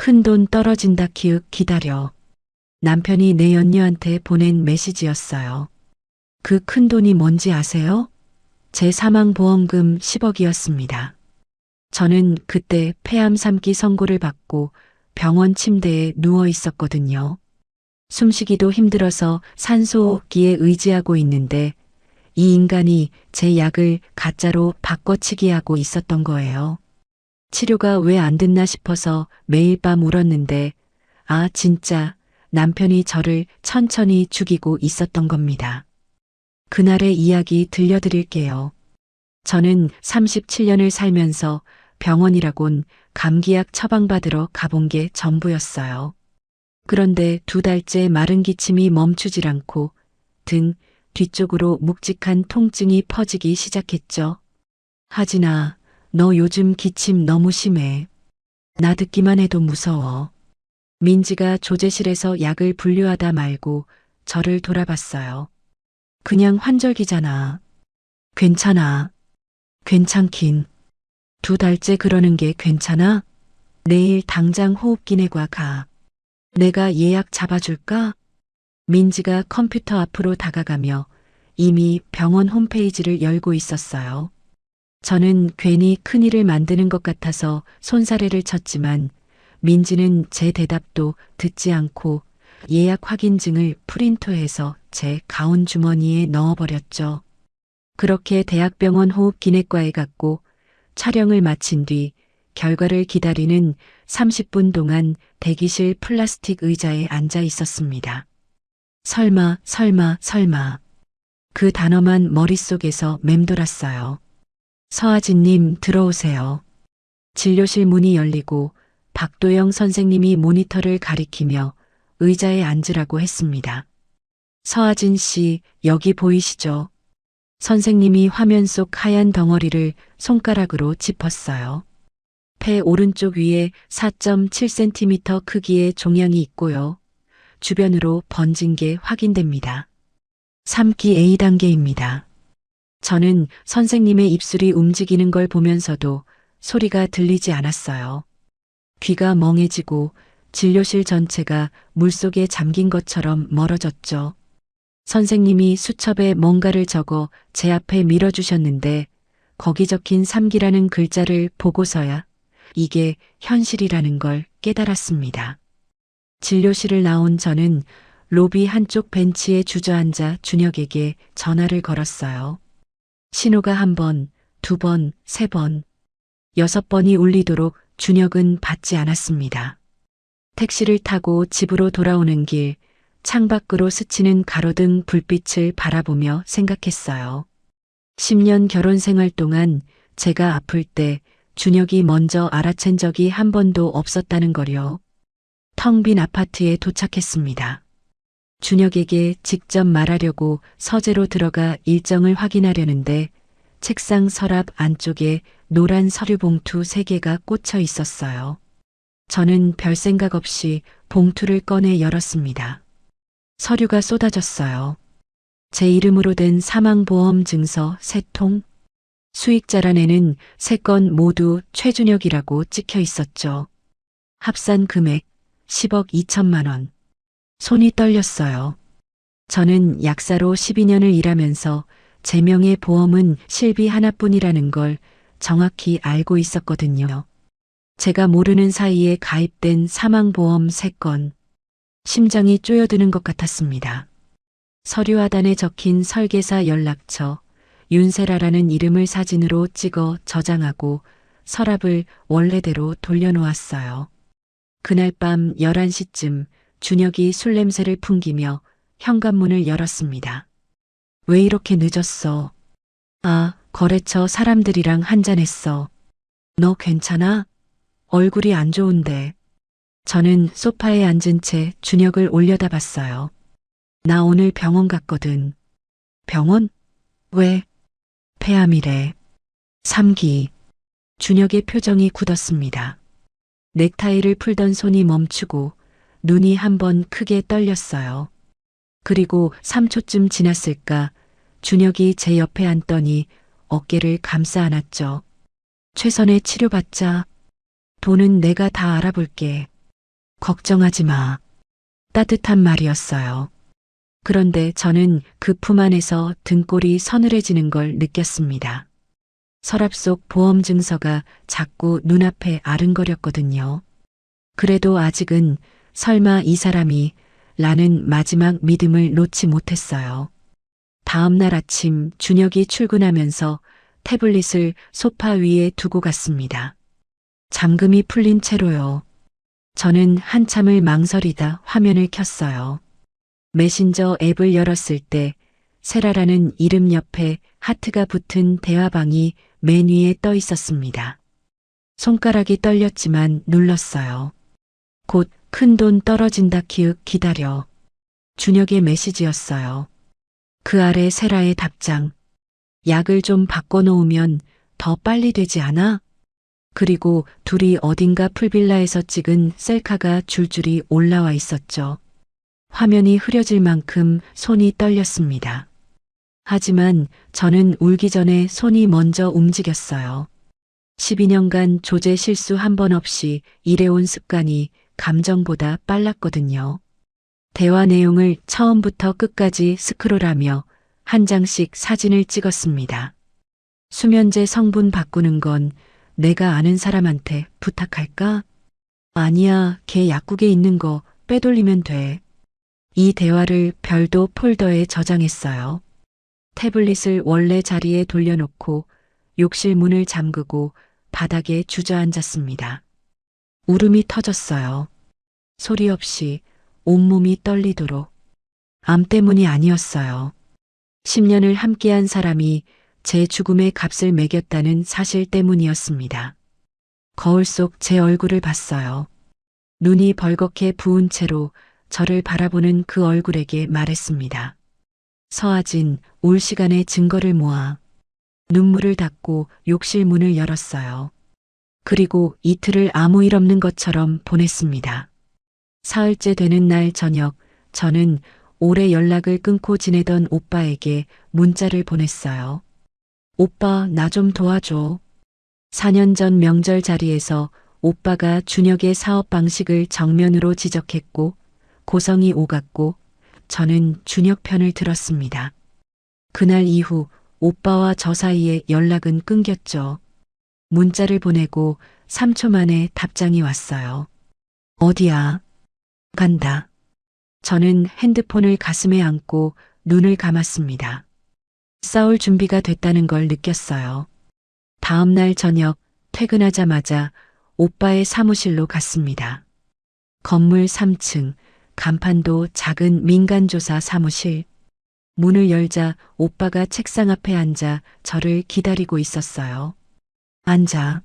큰돈 떨어진다 키읔 기다려. 남편이 내 연녀한테 보낸 메시지였어요. 그 큰돈이 뭔지 아세요? 제 사망보험금 10억이었습니다. 저는 그때 폐암 3기 선고를 받고 병원 침대에 누워 있었거든요. 숨쉬기도 힘들어서 산소호흡기에 의지하고 있는데 이 인간이 제 약을 가짜로 바꿔치기 하고 있었던 거예요. 치료가 왜 안 됐나 싶어서 매일 밤 울었는데 아 진짜 남편이 저를 천천히 죽이고 있었던 겁니다. 그날의 이야기 들려드릴게요. 저는 37년을 살면서 병원이라곤 감기약 처방받으러 가본 게 전부였어요. 그런데 2달째 마른 기침이 멈추질 않고 등 뒤쪽으로 묵직한 통증이 퍼지기 시작했죠. 하진아, 너 요즘 기침 너무 심해. 나 듣기만 해도 무서워. 민지가 조제실에서 약을 분류하다 말고 저를 돌아봤어요. 그냥 환절기잖아. 괜찮아. 괜찮긴. 2달째 그러는 게 괜찮아? 내일 당장 호흡기내과 가. 내가 예약 잡아줄까? 민지가 컴퓨터 앞으로 다가가며 이미 병원 홈페이지를 열고 있었어요. 저는 괜히 큰일을 만드는 것 같아서 손사래를 쳤지만 민지는 제 대답도 듣지 않고 예약 확인증을 프린트해서 제 가운 주머니에 넣어버렸죠. 그렇게 대학병원 호흡기내과에 갔고 촬영을 마친 뒤 결과를 기다리는 30분 동안 대기실 플라스틱 의자에 앉아 있었습니다. 설마, 설마, 설마. 그 단어만 머릿속에서 맴돌았어요. 서아진님 들어오세요. 진료실 문이 열리고 박도영 선생님이 모니터를 가리키며 의자에 앉으라고 했습니다. 서아진 씨, 여기 보이시죠? 선생님이 화면 속 하얀 덩어리를 손가락으로 짚었어요. 폐 오른쪽 위에 4.7cm 크기의 종양이 있고요. 주변으로 번진 게 확인됩니다. 3기 A단계입니다. 저는 선생님의 입술이 움직이는 걸 보면서도 소리가 들리지 않았어요. 귀가 멍해지고 진료실 전체가 물속에 잠긴 것처럼 멀어졌죠. 선생님이 수첩에 뭔가를 적어 제 앞에 밀어주셨는데 거기 적힌 3기라는 글자를 보고서야 이게 현실이라는 걸 깨달았습니다. 진료실을 나온 저는 로비 한쪽 벤치에 주저앉아 준혁에게 전화를 걸었어요. 신호가 1번, 2번, 3번, 6번이 울리도록 준혁은 받지 않았습니다. 택시를 타고 집으로 돌아오는 길, 창밖으로 스치는 가로등 불빛을 바라보며 생각했어요. 10년 결혼 생활 동안 제가 아플 때 준혁이 먼저 알아챈 적이 한 번도 없었다는 거요. 텅 빈 아파트에 도착했습니다. 준혁에게 직접 말하려고 서재로 들어가 일정을 확인하려는데 책상 서랍 안쪽에 노란 서류 봉투 3개가 꽂혀 있었어요. 저는 별 생각 없이 봉투를 꺼내 열었습니다. 서류가 쏟아졌어요. 제 이름으로 된 사망보험 증서 3통, 수익자란에는 3건 모두 최준혁이라고 찍혀 있었죠. 합산 금액 10억 2천만 원. 손이 떨렸어요. 저는 약사로 12년을 일하면서 제 명의 보험은 실비 하나뿐이라는 걸 정확히 알고 있었거든요. 제가 모르는 사이에 가입된 사망보험 3건. 심장이 쪼여드는 것 같았습니다. 서류 하단에 적힌 설계사 연락처, 윤세라라는 이름을 사진으로 찍어 저장하고 서랍을 원래대로 돌려놓았어요. 그날 밤 11시쯤 준혁이 술 냄새를 풍기며 현관문을 열었습니다. 왜 이렇게 늦었어? 아, 거래처 사람들이랑 한잔했어. 너 괜찮아? 얼굴이 안 좋은데. 저는 소파에 앉은 채 준혁을 올려다봤어요. 나 오늘 병원 갔거든. 병원? 왜? 폐암이래. 3기. 준혁의 표정이 굳었습니다. 넥타이를 풀던 손이 멈추고 눈이 한번 크게 떨렸어요. 그리고 3초쯤 지났을까 준혁이 제 옆에 앉더니 어깨를 감싸 안았죠. 최선의 치료받자. 돈은 내가 다 알아볼게. 걱정하지 마. 따뜻한 말이었어요. 그런데 저는 그 품 안에서 등골이 서늘해지는 걸 느꼈습니다. 서랍 속 보험 증서가 자꾸 눈앞에 아른거렸거든요. 그래도 아직은 설마 이 사람이 라는 마지막 믿음을 놓지 못했어요. 다음 날 아침 준혁이 출근하면서 태블릿을 소파 위에 두고 갔습니다. 잠금이 풀린 채로요. 저는 한참을 망설이다 화면을 켰어요. 메신저 앱을 열었을 때 세라라는 이름 옆에 하트가 붙은 대화방이 맨 위에 떠 있었습니다. 손가락이 떨렸지만 눌렀어요. 곧 큰돈 떨어진다 키읔 기다려. 준혁의 메시지였어요. 그 아래 세라의 답장. 약을 좀 바꿔놓으면 더 빨리 되지 않아? 그리고 둘이 어딘가 풀빌라에서 찍은 셀카가 줄줄이 올라와 있었죠. 화면이 흐려질 만큼 손이 떨렸습니다. 하지만 저는 울기 전에 손이 먼저 움직였어요. 12년간 조제 실수 한 번 없이 일해온 습관이 감정보다 빨랐거든요. 대화 내용을 처음부터 끝까지 스크롤하며 한 장씩 사진을 찍었습니다. 수면제 성분 바꾸는 건 내가 아는 사람한테 부탁할까? 아니야, 걔 약국에 있는 거 빼돌리면 돼. 이 대화를 별도 폴더에 저장했어요. 태블릿을 원래 자리에 돌려놓고 욕실 문을 잠그고 바닥에 주저앉았습니다. 울음이 터졌어요. 소리 없이 온몸이 떨리도록. 암 때문이 아니었어요. 10년을 함께한 사람이 제 죽음의 값을 매겼다는 사실 때문이었습니다. 거울 속 제 얼굴을 봤어요. 눈이 벌겋게 부은 채로 저를 바라보는 그 얼굴에게 말했습니다. 서아진, 올 시간의 증거를 모아. 눈물을 닦고 욕실 문을 열었어요. 그리고 이틀을 아무 일 없는 것처럼 보냈습니다. 사흘째 되는 날 저녁, 저는 오래 연락을 끊고 지내던 오빠에게 문자를 보냈어요. 오빠, 나 좀 도와줘. 4년 전 명절 자리에서 오빠가 준혁의 사업 방식을 정면으로 지적했고 고성이 오갔고 저는 준혁 편을 들었습니다. 그날 이후 오빠와 저 사이에 연락은 끊겼죠. 문자를 보내고 3초 만에 답장이 왔어요. 어디야? 간다. 저는 핸드폰을 가슴에 안고 눈을 감았습니다. 싸울 준비가 됐다는 걸 느꼈어요. 다음 날 저녁 퇴근하자마자 오빠의 사무실로 갔습니다. 건물 3층, 간판도 작은 민간조사 사무실. 문을 열자 오빠가 책상 앞에 앉아 저를 기다리고 있었어요. 앉아.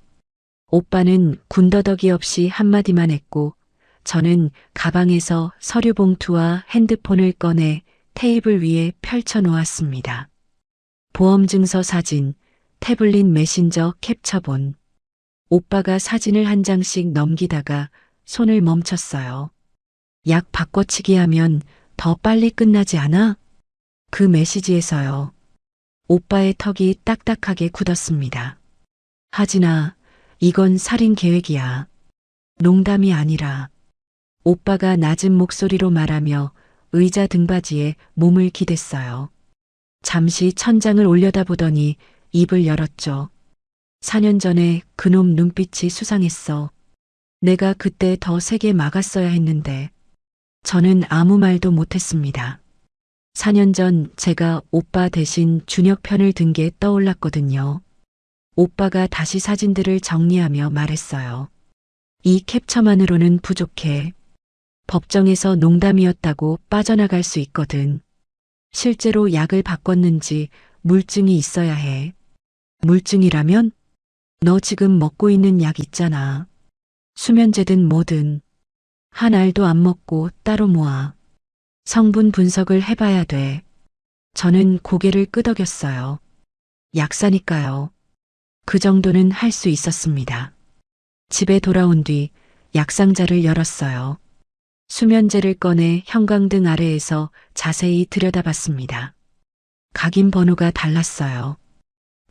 오빠는 군더더기 없이 한마디만 했고 저는 가방에서 서류 봉투와 핸드폰을 꺼내 테이블 위에 펼쳐 놓았습니다. 보험증서 사진, 태블릿 메신저 캡처본. 오빠가 사진을 한 장씩 넘기다가 손을 멈췄어요. 약 바꿔치기 하면 더 빨리 끝나지 않아? 그 메시지에서요. 오빠의 턱이 딱딱하게 굳었습니다. 하진아, 이건 살인 계획이야. 농담이 아니라. 오빠가 낮은 목소리로 말하며 의자 등받이에 몸을 기댔어요. 잠시 천장을 올려다보더니 입을 열었죠. 4년 전에 그놈 눈빛이 수상했어. 내가 그때 더 세게 막았어야 했는데. 저는 아무 말도 못했습니다. 4년 전 제가 오빠 대신 준혁 편을 든 게 떠올랐거든요. 오빠가 다시 사진들을 정리하며 말했어요. 이 캡처만으로는 부족해. 법정에서 농담이었다고 빠져나갈 수 있거든. 실제로 약을 바꿨는지 물증이 있어야 해. 물증이라면? 너 지금 먹고 있는 약 있잖아. 수면제든 뭐든. 한 알도 안 먹고 따로 모아. 성분 분석을 해봐야 돼. 저는 고개를 끄덕였어요. 약사니까요. 그 정도는 할 수 있었습니다. 집에 돌아온 뒤 약상자를 열었어요. 수면제를 꺼내 형광등 아래에서 자세히 들여다봤습니다. 각인 번호가 달랐어요.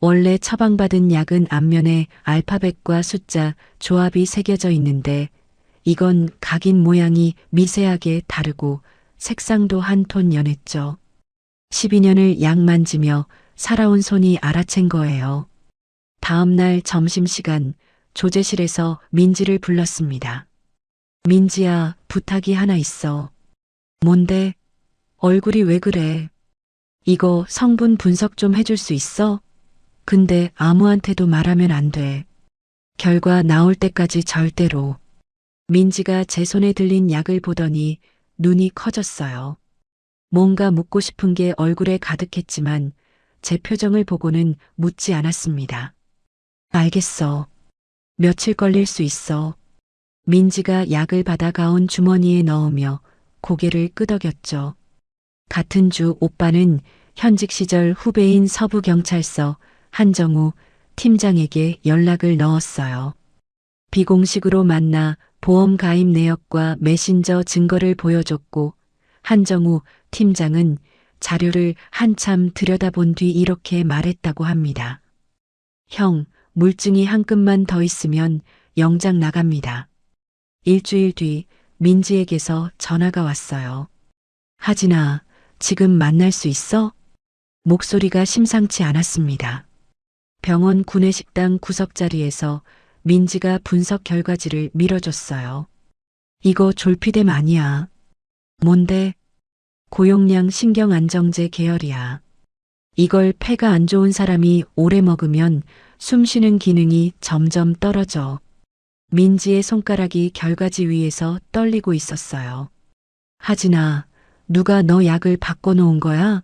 원래 처방받은 약은 앞면에 알파벳과 숫자 조합이 새겨져 있는데 이건 각인 모양이 미세하게 다르고 색상도 한 톤 연했죠. 12년을 약 만지며 살아온 손이 알아챈 거예요. 다음 날 점심시간 조제실에서 민지를 불렀습니다. 민지야, 부탁이 하나 있어. 뭔데? 얼굴이 왜 그래? 이거 성분 분석 좀 해줄 수 있어? 근데 아무한테도 말하면 안 돼. 결과 나올 때까지 절대로. 민지가 제 손에 들린 약을 보더니 눈이 커졌어요. 뭔가 묻고 싶은 게 얼굴에 가득했지만 제 표정을 보고는 묻지 않았습니다. 알겠어. 며칠 걸릴 수 있어. 민지가 약을 받아가온 주머니에 넣으며 고개를 끄덕였죠. 같은 주 오빠는 현직 시절 후배인 서부경찰서 한정우 팀장에게 연락을 넣었어요. 비공식으로 만나 보험 가입 내역과 메신저 증거를 보여줬고 한정우 팀장은 자료를 한참 들여다본 뒤 이렇게 말했다고 합니다. 형, 물증이 한 끈만 더 있으면 영장 나갑니다. 일주일 뒤 민지에게서 전화가 왔어요. 하진아, 지금 만날 수 있어? 목소리가 심상치 않았습니다. 병원 구내식당 구석자리에서 민지가 분석 결과지를 밀어줬어요. 이거 졸피뎀 아니야. 뭔데? 고용량 신경안정제 계열이야. 이걸 폐가 안 좋은 사람이 오래 먹으면 숨 쉬는 기능이 점점 떨어져. 민지의 손가락이 결과지 위에서 떨리고 있었어요. 하진아, 누가 너 약을 바꿔놓은 거야?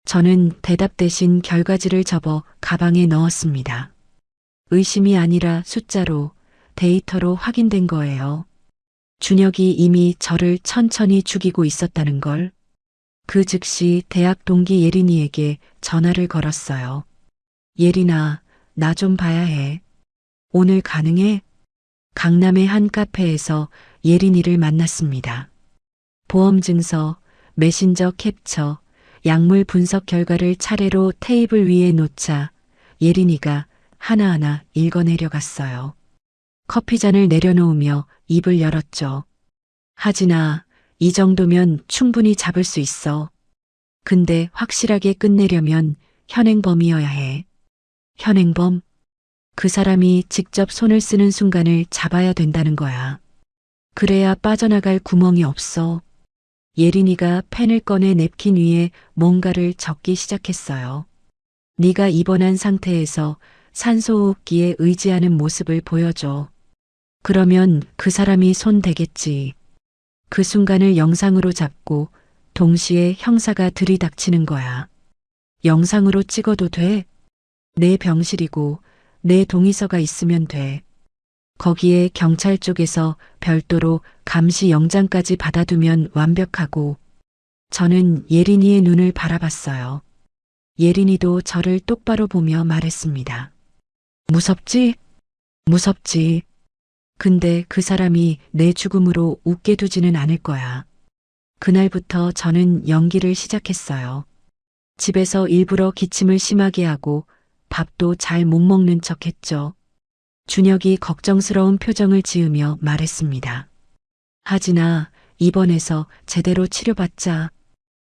저는 대답 대신 결과지를 접어 가방에 넣었습니다. 의심이 아니라 숫자로, 데이터로 확인된 거예요. 준혁이 이미 저를 천천히 죽이고 있었다는 걸. 그 즉시 대학 동기 예린이에게 전화를 걸었어요. 예린아, 나 좀 봐야 해. 오늘 가능해? 강남의 한 카페에서 예린이를 만났습니다. 보험 증서, 메신저 캡처, 약물 분석 결과를 차례로 테이블 위에 놓자 예린이가 하나하나 읽어내려갔어요. 커피잔을 내려놓으며 입을 열었죠. 하진아, 이 정도면 충분히 잡을 수 있어. 근데 확실하게 끝내려면 현행범이어야 해. 현행범? 그 사람이 직접 손을 쓰는 순간을 잡아야 된다는 거야. 그래야 빠져나갈 구멍이 없어. 예린이가 펜을 꺼내 냅킨 위에 뭔가를 적기 시작했어요. 네가 입원한 상태에서 산소호흡기에 의지하는 모습을 보여줘. 그러면 그 사람이 손 대겠지. 그 순간을 영상으로 잡고 동시에 형사가 들이닥치는 거야. 영상으로 찍어도 돼? 내 병실이고 내 동의서가 있으면 돼. 거기에 경찰 쪽에서 별도로 감시 영장까지 받아두면 완벽하고. 저는 예린이의 눈을 바라봤어요. 예린이도 저를 똑바로 보며 말했습니다. 무섭지? 무섭지. 근데 그 사람이 내 죽음으로 웃게 두지는 않을 거야. 그날부터 저는 연기를 시작했어요. 집에서 일부러 기침을 심하게 하고 밥도 잘 못 먹는 척 했죠. 준혁이 걱정스러운 표정을 지으며 말했습니다. 하진아, 입원해서 제대로 치료받자.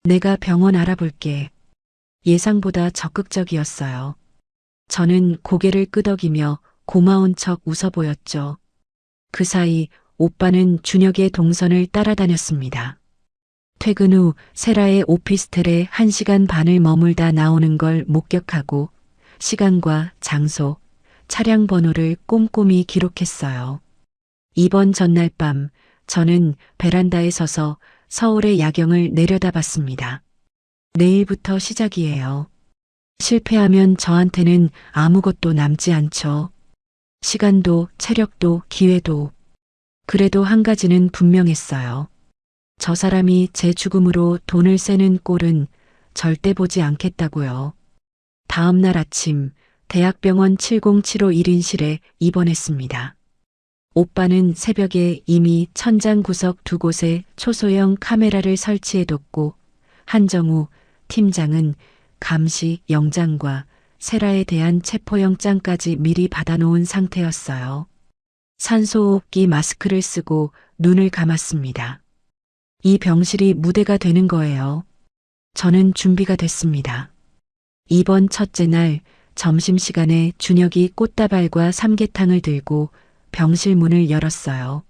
내가 병원 알아볼게. 예상보다 적극적이었어요. 저는 고개를 끄덕이며 고마운 척 웃어 보였죠. 그 사이 오빠는 준혁의 동선을 따라다녔습니다. 퇴근 후 세라의 오피스텔에 1시간 반을 머물다 나오는 걸 목격하고 시간과 장소, 차량 번호를 꼼꼼히 기록했어요. 입원 전날 밤 저는 베란다에 서서 서울의 야경을 내려다봤습니다. 내일부터 시작이에요. 실패하면 저한테는 아무것도 남지 않죠. 시간도 체력도 기회도. 그래도 한 가지는 분명했어요. 저 사람이 제 죽음으로 돈을 세는 꼴은 절대 보지 않겠다고요. 다음 날 아침 대학병원 7075 1인실에 입원했습니다. 오빠는 새벽에 이미 천장 구석 2곳에 초소형 카메라를 설치해뒀고 한정우 팀장은 감시 영장과 세라에 대한 체포영장까지 미리 받아놓은 상태였어요. 산소호흡기 마스크를 쓰고 눈을 감았습니다. 이 병실이 무대가 되는 거예요. 저는 준비가 됐습니다. 이번 첫째 날 점심시간에 준혁이 꽃다발과 삼계탕을 들고 병실 문을 열었어요.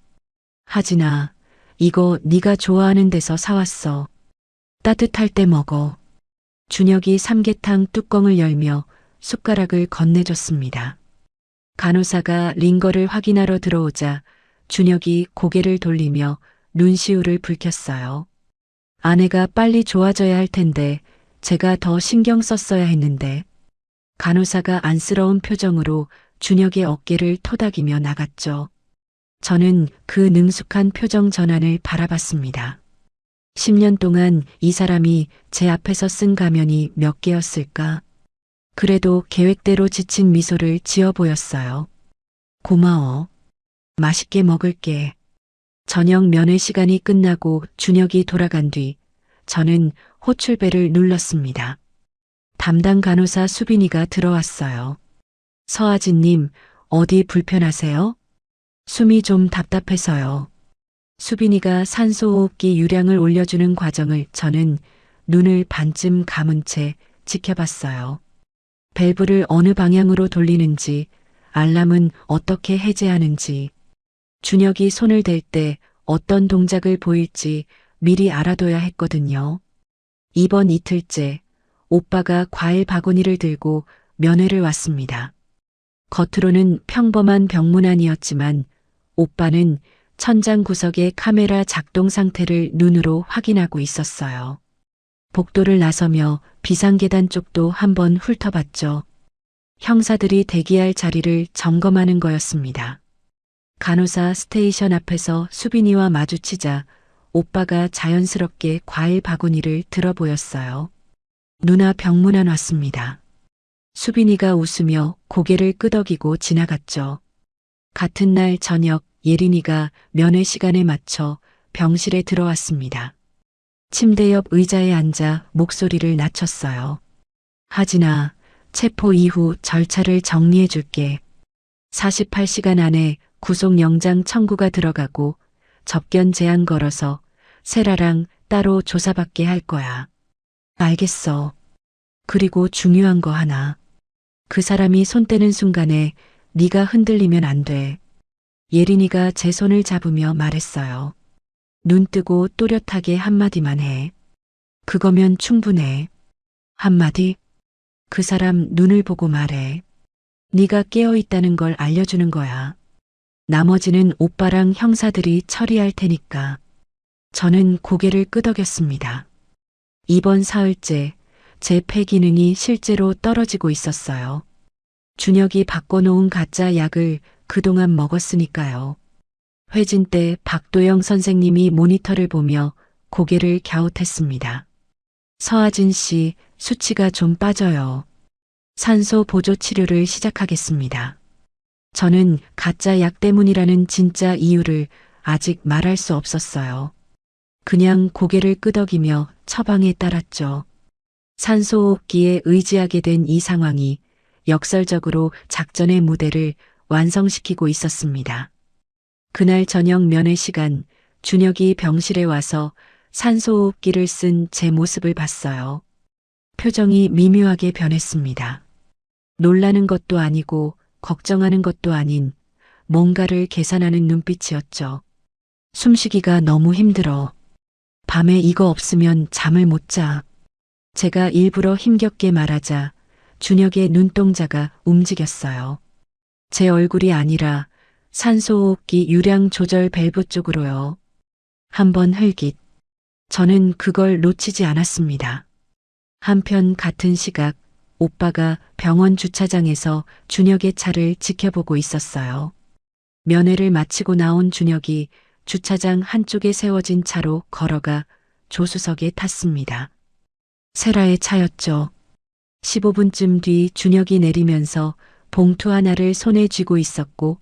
하진아, 이거 네가 좋아하는 데서 사왔어. 따뜻할 때 먹어. 준혁이 삼계탕 뚜껑을 열며 숟가락을 건네줬습니다. 간호사가 링거를 확인하러 들어오자 준혁이 고개를 돌리며 눈시울을 붉혔어요. 아내가 빨리 좋아져야 할 텐데 제가 더 신경 썼어야 했는데. 간호사가 안쓰러운 표정으로 준혁의 어깨를 토닥이며 나갔죠. 저는 그 능숙한 표정 전환을 바라봤습니다. 10년 동안 이 사람이 제 앞에서 쓴 가면이 몇 개였을까? 그래도 계획대로 지친 미소를 지어 보였어요. 고마워. 맛있게 먹을게. 저녁 면회 시간이 끝나고 준혁이 돌아간 뒤 저는 호출벨을 눌렀습니다. 담당 간호사 수빈이가 들어왔어요. 서아진님, 어디 불편하세요? 숨이 좀 답답해서요. 수빈이가 산소호흡기 유량을 올려주는 과정을 저는 눈을 반쯤 감은 채 지켜봤어요. 밸브를 어느 방향으로 돌리는지, 알람은 어떻게 해제하는지, 준혁이 손을 댈 때 어떤 동작을 보일지 미리 알아둬야 했거든요. 이번 이틀째 오빠가 과일 바구니를 들고 면회를 왔습니다. 겉으로는 평범한 병문안이었지만 오빠는 천장 구석의 카메라 작동 상태를 눈으로 확인하고 있었어요. 복도를 나서며 비상계단 쪽도 한번 훑어봤죠. 형사들이 대기할 자리를 점검하는 거였습니다. 간호사 스테이션 앞에서 수빈이와 마주치자 오빠가 자연스럽게 과일 바구니를 들어 보였어요. 누나 병문안 왔습니다. 수빈이가 웃으며 고개를 끄덕이고 지나갔죠. 같은 날 저녁 예린이가 면회 시간에 맞춰 병실에 들어왔습니다. 침대 옆 의자에 앉아 목소리를 낮췄어요. 하진아, 체포 이후 절차를 정리해 줄게. 48시간 안에 구속영장 청구가 들어가고 접견 제한 걸어서 세라랑 따로 조사받게 할 거야. 알겠어. 그리고 중요한 거 하나. 그 사람이 손 떼는 순간에 네가 흔들리면 안 돼. 예린이가 제 손을 잡으며 말했어요. 눈 뜨고 또렷하게 한마디만 해. 그거면 충분해. 한마디? 그 사람 눈을 보고 말해. 네가 깨어있다는 걸 알려주는 거야. 나머지는 오빠랑 형사들이 처리할 테니까. 저는 고개를 끄덕였습니다. 이번 사흘째 제 폐 기능이 실제로 떨어지고 있었어요. 준혁이 바꿔놓은 가짜 약을 그동안 먹었으니까요. 회진 때 박도영 선생님이 모니터를 보며 고개를 갸웃했습니다. 서아진 씨, 수치가 좀 빠져요. 산소 보조 치료를 시작하겠습니다. 저는 가짜 약 때문이라는 진짜 이유를 아직 말할 수 없었어요. 그냥 고개를 끄덕이며 처방에 따랐죠. 산소호흡기에 의지하게 된 이 상황이 역설적으로 작전의 무대를 완성시키고 있었습니다. 그날 저녁 면회 시간 준혁이 병실에 와서 산소호흡기를 쓴 제 모습을 봤어요. 표정이 미묘하게 변했습니다. 놀라는 것도 아니고 걱정하는 것도 아닌 뭔가를 계산하는 눈빛이었죠. 숨쉬기가 너무 힘들어. 밤에 이거 없으면 잠을 못 자. 제가 일부러 힘겹게 말하자 준혁의 눈동자가 움직였어요. 제 얼굴이 아니라 산소호흡기 유량 조절 밸브 쪽으로요. 한번 흘깃. 저는 그걸 놓치지 않았습니다. 한편 같은 시각 오빠가 병원 주차장에서 준혁의 차를 지켜보고 있었어요. 면회를 마치고 나온 준혁이 주차장 한쪽에 세워진 차로 걸어가 조수석에 탔습니다. 세라의 차였죠. 15분쯤 뒤 준혁이 내리면서 봉투 하나를 손에 쥐고 있었고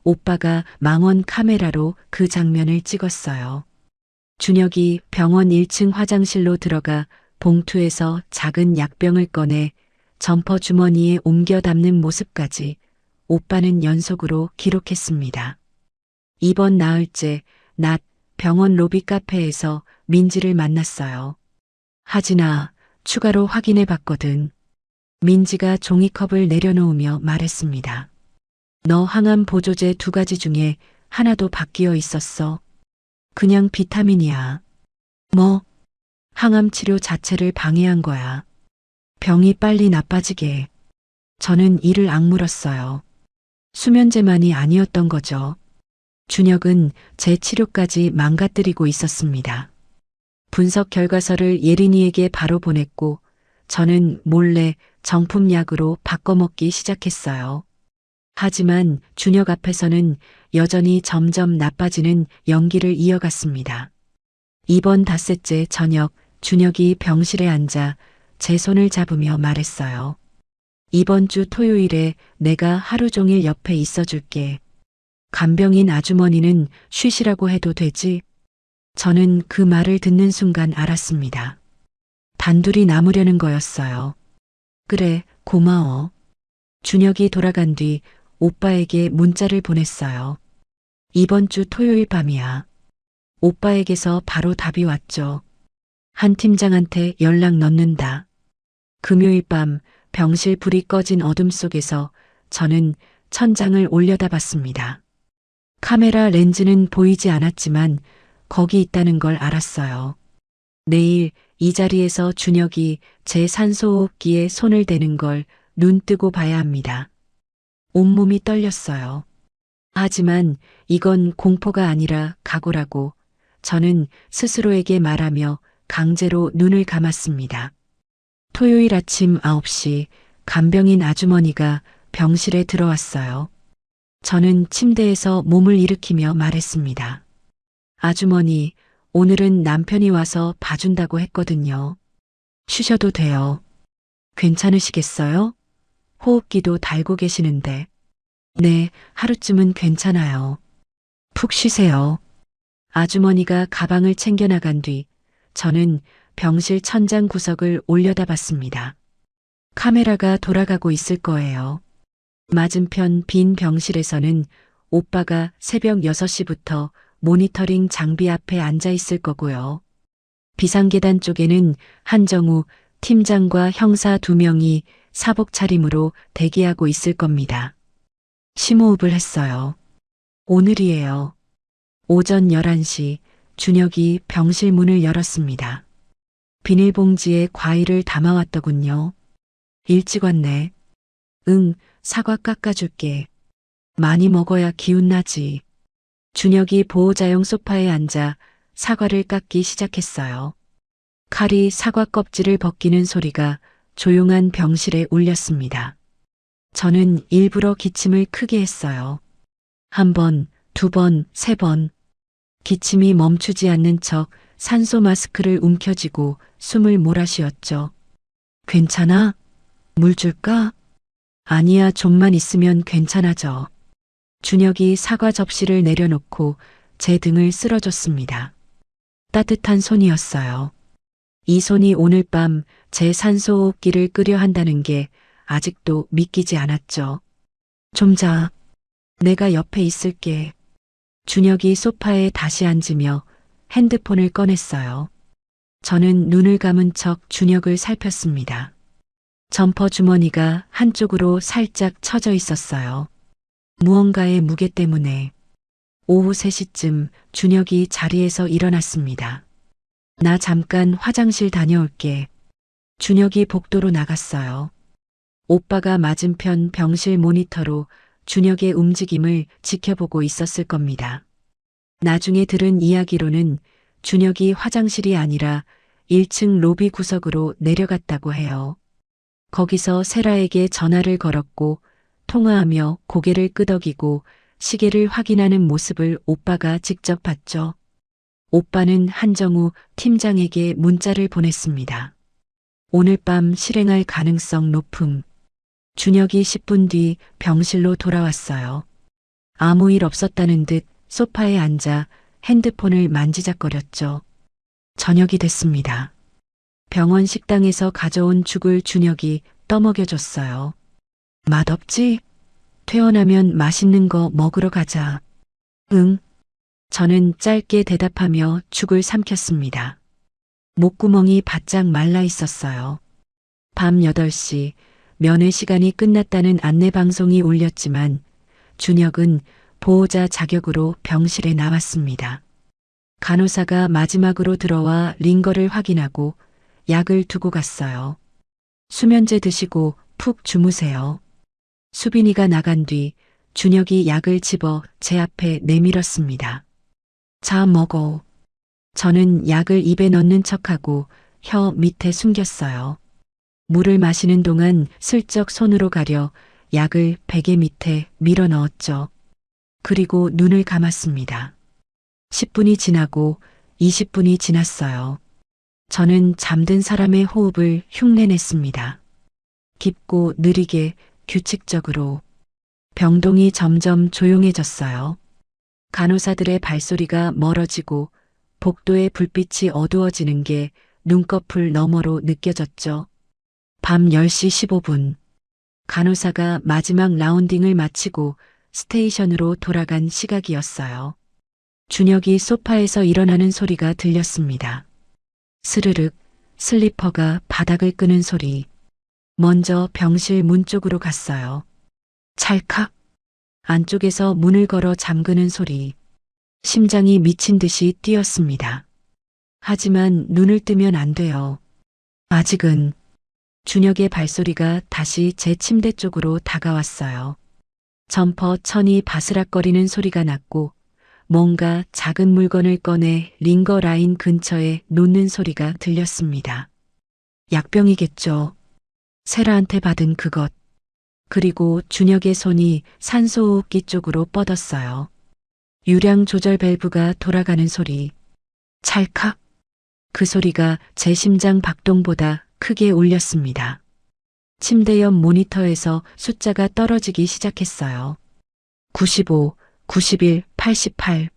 오빠가 망원 카메라로 그 장면을 찍었어요. 준혁이 병원 1층 화장실로 들어가 봉투에서 작은 약병을 꺼내 점퍼 주머니에 옮겨 담는 모습까지 오빠는 연속으로 기록했습니다. 이번 나흘째 낮 병원 로비 카페에서 민지를 만났어요. 하진아, 추가로 확인해 봤거든. 민지가 종이컵을 내려놓으며 말했습니다. 너 항암 보조제 2가지 중에 하나도 바뀌어 있었어. 그냥 비타민이야. 뭐? 항암 치료 자체를 방해한 거야. 병이 빨리 나빠지게. 저는 이를 악물었어요. 수면제만이 아니었던 거죠. 준혁은 제 치료까지 망가뜨리고 있었습니다. 분석 결과서를 예린이에게 바로 보냈고 저는 몰래 정품약으로 바꿔먹기 시작했어요. 하지만 준혁 앞에서는 여전히 점점 나빠지는 연기를 이어갔습니다. 이번 닷새째 저녁 준혁이 병실에 앉아 제 손을 잡으며 말했어요. 이번 주 토요일에 내가 하루 종일 옆에 있어줄게. 간병인 아주머니는 쉬시라고 해도 되지? 저는 그 말을 듣는 순간 알았습니다. 단둘이 남으려는 거였어요. 그래, 고마워. 준혁이 돌아간 뒤 오빠에게 문자를 보냈어요. 이번 주 토요일 밤이야. 오빠에게서 바로 답이 왔죠. 한 팀장한테 연락 넣는다. 금요일 밤 병실 불이 꺼진 어둠 속에서 저는 천장을 올려다봤습니다. 카메라 렌즈는 보이지 않았지만 거기 있다는 걸 알았어요. 내일 이 자리에서 준혁이 제 산소호흡기에 손을 대는 걸 눈 뜨고 봐야 합니다. 온몸이 떨렸어요. 하지만 이건 공포가 아니라 각오라고 저는 스스로에게 말하며 강제로 눈을 감았습니다. 토요일 아침 9시 간병인 아주머니가 병실에 들어왔어요. 저는 침대에서 몸을 일으키며 말했습니다. 아주머니, 오늘은 남편이 와서 봐준다고 했거든요. 쉬셔도 돼요. 괜찮으시겠어요? 호흡기도 달고 계시는데. 네, 하루쯤은 괜찮아요. 푹 쉬세요. 아주머니가 가방을 챙겨 나간 뒤 저는 병실 천장 구석을 올려다봤습니다. 카메라가 돌아가고 있을 거예요. 맞은편 빈 병실에서는 오빠가 새벽 6시부터 모니터링 장비 앞에 앉아 있을 거고요. 비상계단 쪽에는 한정우 팀장과 형사 2명이 사복 차림으로 대기하고 있을 겁니다. 심호흡을 했어요. 오늘이에요. 오전 11시 준혁이 병실 문을 열었습니다. 비닐봉지에 과일을 담아왔더군요. 일찍 왔네. 응, 사과 깎아줄게. 많이 먹어야 기운나지. 준혁이 보호자용 소파에 앉아 사과를 깎기 시작했어요. 칼이 사과 껍질을 벗기는 소리가 조용한 병실에 울렸습니다. 저는 일부러 기침을 크게 했어요. 1번, 2번, 3번. 기침이 멈추지 않는 척 산소 마스크를 움켜쥐고 숨을 몰아쉬었죠. 괜찮아? 물 줄까? 아니야, 좀만 있으면 괜찮아져. 준혁이 사과 접시를 내려놓고 제 등을 쓸어줬습니다. 따뜻한 손이었어요. 이 손이 오늘 밤 제 산소호흡기를 끄려 한다는 게 아직도 믿기지 않았죠. 좀 자. 내가 옆에 있을게. 준혁이 소파에 다시 앉으며 핸드폰을 꺼냈어요. 저는 눈을 감은 척 준혁을 살폈습니다. 점퍼 주머니가 한쪽으로 살짝 처져 있었어요. 무언가의 무게 때문에. 오후 3시쯤 준혁이 자리에서 일어났습니다. 나 잠깐 화장실 다녀올게. 준혁이 복도로 나갔어요. 오빠가 맞은편 병실 모니터로 준혁의 움직임을 지켜보고 있었을 겁니다. 나중에 들은 이야기로는 준혁이 화장실이 아니라 1층 로비 구석으로 내려갔다고 해요. 거기서 세라에게 전화를 걸었고 통화하며 고개를 끄덕이고 시계를 확인하는 모습을 오빠가 직접 봤죠. 오빠는 한정우 팀장에게 문자를 보냈습니다. 오늘 밤 실행할 가능성 높음. 준혁이 10분 뒤 병실로 돌아왔어요. 아무 일 없었다는 듯 소파에 앉아 핸드폰을 만지작거렸죠. 저녁이 됐습니다. 병원 식당에서 가져온 죽을 준혁이 떠먹여줬어요. 맛없지? 퇴원하면 맛있는 거 먹으러 가자. 응, 저는 짧게 대답하며 죽을 삼켰습니다. 목구멍이 바짝 말라 있었어요. 밤 8시 면회 시간이 끝났다는 안내방송이 울렸지만 준혁은 보호자 자격으로 병실에 나왔습니다. 간호사가 마지막으로 들어와 링거를 확인하고 약을 두고 갔어요. 수면제 드시고 푹 주무세요. 수빈이가 나간 뒤 준혁이 약을 집어 제 앞에 내밀었습니다. 자, 먹어. 저는 약을 입에 넣는 척하고 혀 밑에 숨겼어요. 물을 마시는 동안 슬쩍 손으로 가려 약을 베개 밑에 밀어 넣었죠. 그리고 눈을 감았습니다. 10분이 지나고 20분이 지났어요. 저는 잠든 사람의 호흡을 흉내냈습니다. 깊고 느리게 규칙적으로. 병동이 점점 조용해졌어요. 간호사들의 발소리가 멀어지고 복도의 불빛이 어두워지는 게 눈꺼풀 너머로 느껴졌죠. 밤 10시 15분. 간호사가 마지막 라운딩을 마치고 스테이션으로 돌아간 시각이었어요. 준혁이 소파에서 일어나는 소리가 들렸습니다. 스르륵, 슬리퍼가 바닥을 끄는 소리. 먼저 병실 문 쪽으로 갔어요. 찰칵. 안쪽에서 문을 걸어 잠그는 소리. 심장이 미친 듯이 뛰었습니다. 하지만 눈을 뜨면 안 돼요. 아직은. 준혁의 발소리가 다시 제 침대 쪽으로 다가왔어요. 점퍼 천이 바스락거리는 소리가 났고 뭔가 작은 물건을 꺼내 링거 라인 근처에 놓는 소리가 들렸습니다. 약병이겠죠. 세라한테 받은 그것. 그리고 준혁의 손이 산소호흡기 쪽으로 뻗었어요. 유량 조절 밸브가 돌아가는 소리. 찰칵. 그 소리가 제 심장 박동보다 크게 울렸습니다. 침대 옆 모니터에서 숫자가 떨어지기 시작했어요. 95, 91, 88.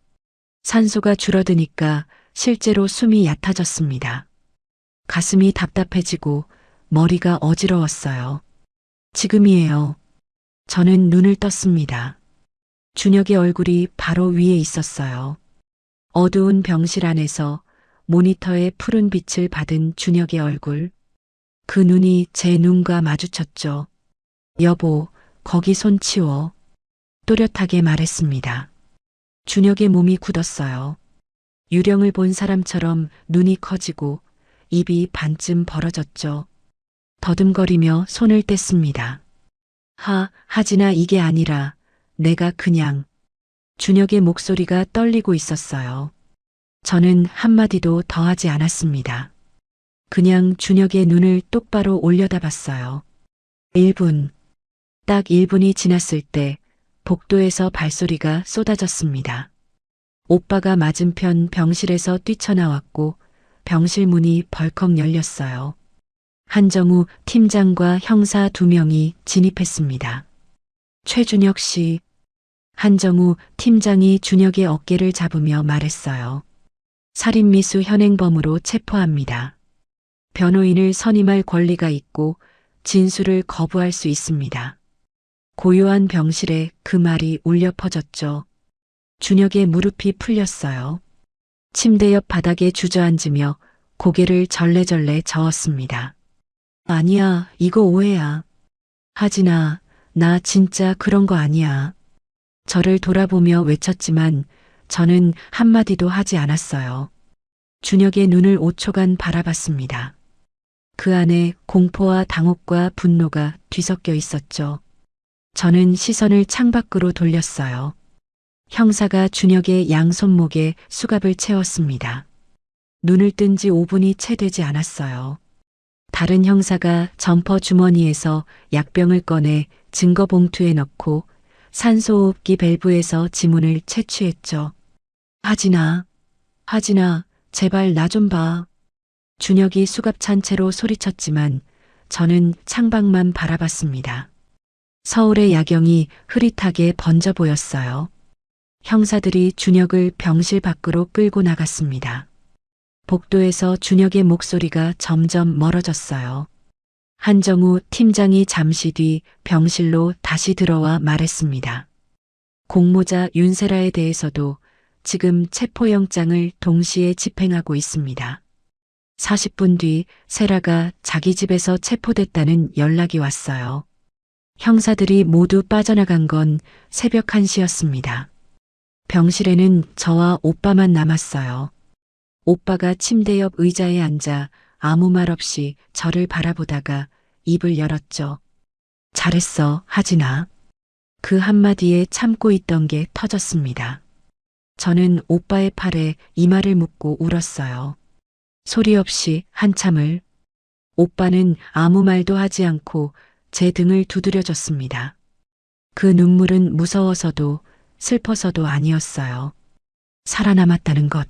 산소가 줄어드니까 실제로 숨이 얕아졌습니다. 가슴이 답답해지고 머리가 어지러웠어요. 지금이에요. 저는 눈을 떴습니다. 준혁의 얼굴이 바로 위에 있었어요. 어두운 병실 안에서 모니터의 푸른 빛을 받은 준혁의 얼굴. 그 눈이 제 눈과 마주쳤죠. 여보, 거기 손 치워. 또렷하게 말했습니다. 준혁의 몸이 굳었어요. 유령을 본 사람처럼 눈이 커지고 입이 반쯤 벌어졌죠. 더듬거리며 손을 뗐습니다. 하지나 이게 아니라 내가 그냥. 준혁의 목소리가 떨리고 있었어요. 저는 한마디도 더 하지 않았습니다. 그냥 준혁의 눈을 똑바로 올려다봤어요. 1분. 딱 1분이 지났을 때 복도에서 발소리가 쏟아졌습니다. 오빠가 맞은편 병실에서 뛰쳐나왔고 병실 문이 벌컥 열렸어요. 한정우 팀장과 형사 2명이 진입했습니다. 최준혁 씨. 한정우 팀장이 준혁의 어깨를 잡으며 말했어요. 살인미수 현행범으로 체포합니다. 변호인을 선임할 권리가 있고 진술을 거부할 수 있습니다. 고요한 병실에 그 말이 울려 퍼졌죠. 준혁의 무릎이 풀렸어요. 침대 옆 바닥에 주저앉으며 고개를 절레절레 저었습니다. 아니야, 이거 오해야. 하진아, 나 진짜 그런 거 아니야. 저를 돌아보며 외쳤지만 저는 한마디도 하지 않았어요. 준혁의 눈을 5초간 바라봤습니다. 그 안에 공포와 당혹과 분노가 뒤섞여 있었죠. 저는 시선을 창밖으로 돌렸어요. 형사가 준혁의 양손목에 수갑을 채웠습니다. 눈을 뜬 지 5분이 채 되지 않았어요. 다른 형사가 점퍼 주머니에서 약병을 꺼내 증거 봉투에 넣고 산소호흡기 밸브에서 지문을 채취했죠. 하진아, 제발 나 좀 봐. 준혁이 수갑 찬 채로 소리쳤지만 저는 창밖만 바라봤습니다. 서울의 야경이 흐릿하게 번져 보였어요. 형사들이 준혁을 병실 밖으로 끌고 나갔습니다. 복도에서 준혁의 목소리가 점점 멀어졌어요. 한정우 팀장이 잠시 뒤 병실로 다시 들어와 말했습니다. 공모자 윤세라에 대해서도 지금 체포영장을 동시에 집행하고 있습니다. 40분 뒤 세라가 자기 집에서 체포됐다는 연락이 왔어요. 형사들이 모두 빠져나간 건 새벽 1시였습니다. 병실에는 저와 오빠만 남았어요. 오빠가 침대 옆 의자에 앉아 아무 말 없이 저를 바라보다가 입을 열었죠. 잘했어, 하진아. 그 한마디에 참고 있던 게 터졌습니다. 저는 오빠의 팔에 이마를 묻고 울었어요. 소리 없이 한참을. 오빠는 아무 말도 하지 않고 제 등을 두드려줬습니다. 그 눈물은 무서워서도 슬퍼서도 아니었어요. 살아남았다는 것.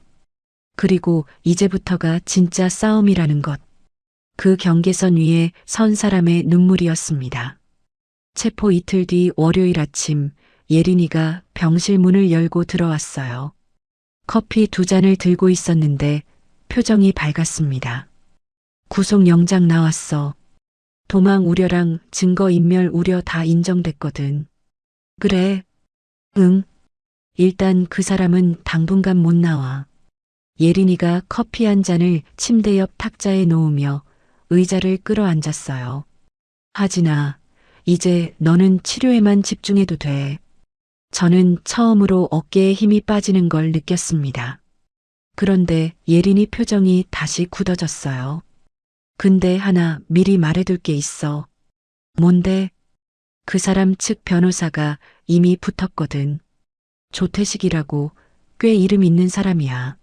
그리고 이제부터가 진짜 싸움이라는 것. 그 경계선 위에 선 사람의 눈물이었습니다. 체포 이틀 뒤 월요일 아침 예린이가 병실 문을 열고 들어왔어요. 커피 2잔을 들고 있었는데 표정이 밝았습니다. 구속영장 나왔어. 도망 우려랑 증거인멸 우려 다 인정됐거든. 그래. 응. 일단 그 사람은 당분간 못 나와. 예린이가 커피 한 잔을 침대 옆 탁자에 놓으며 의자를 끌어앉았어요. 하진아, 이제 너는 치료에만 집중해도 돼. 저는 처음으로 어깨에 힘이 빠지는 걸 느꼈습니다. 그런데 예린이 표정이 다시 굳어졌어요. 근데 하나 미리 말해둘 게 있어. 뭔데? 그 사람 측 변호사가 이미 붙었거든. 조태식이라고 꽤 이름 있는 사람이야.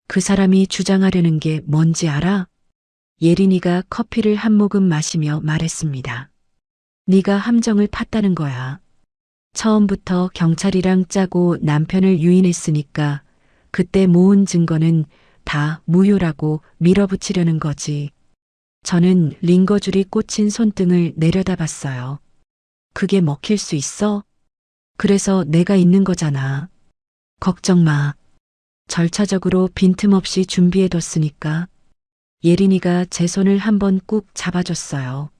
그 사람이 주장하려는 게 뭔지 알아? 예린이가 커피를 한 모금 마시며 말했습니다. 네가 함정을 팠다는 거야. 처음부터 경찰이랑 짜고 남편을 유인했으니까 그때 모은 증거는 다 무효라고 밀어붙이려는 거지. 저는 링거줄이 꽂힌 손등을 내려다봤어요. 그게 먹힐 수 있어? 그래서 내가 있는 거잖아. 걱정 마. 절차적으로 빈틈없이 준비해뒀으니까. 예린이가 제 손을 한번 꾹 잡아줬어요.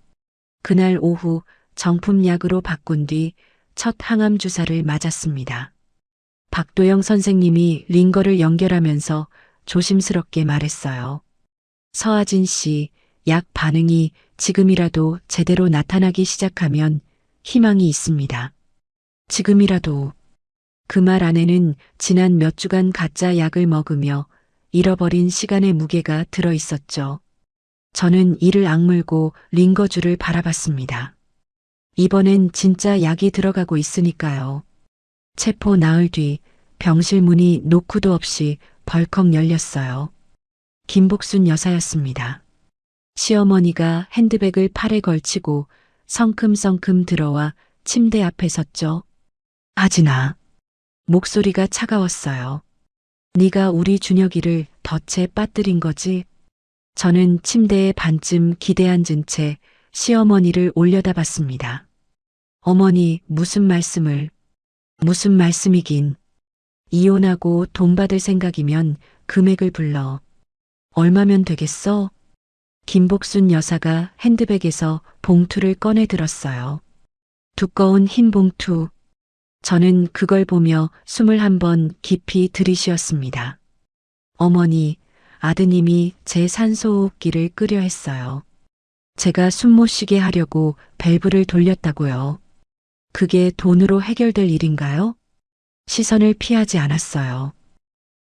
그날 오후 정품약으로 바꾼 뒤 첫 항암 주사를 맞았습니다. 박도영 선생님이 링거를 연결하면서 조심스럽게 말했어요. 서하진 씨, 약 반응이 지금이라도 제대로 나타나기 시작하면 희망이 있습니다. 지금이라도. 그 말 안에는 지난 몇 주간 가짜 약을 먹으며 잃어버린 시간의 무게가 들어 있었죠. 저는 이를 악물고 링거줄을 바라봤습니다. 이번엔 진짜 약이 들어가고 있으니까요. 체포 나흘 뒤 병실 문이 노크도 없이 벌컥 열렸어요. 김복순 여사였습니다. 시어머니가 핸드백을 팔에 걸치고 성큼성큼 들어와 침대 앞에 섰죠. 하진아. 목소리가 차가웠어요. 네가 우리 준혁이를 덫에 빠뜨린 거지? 저는 침대에 반쯤 기대앉은 채 시어머니를 올려다봤습니다. 어머니, 무슨 말씀이긴. 이혼하고 돈 받을 생각이면 금액을 불러. 얼마면 되겠어? 김복순 여사가 핸드백에서 봉투를 꺼내 들었어요. 두꺼운 흰 봉투. 저는 그걸 보며 숨을 한번 깊이 들이쉬었습니다. 어머니, 아드님이 제 산소호흡기를 끄려 했어요. 제가 숨 못 쉬게 하려고 밸브를 돌렸다고요. 그게 돈으로 해결될 일인가요? 시선을 피하지 않았어요.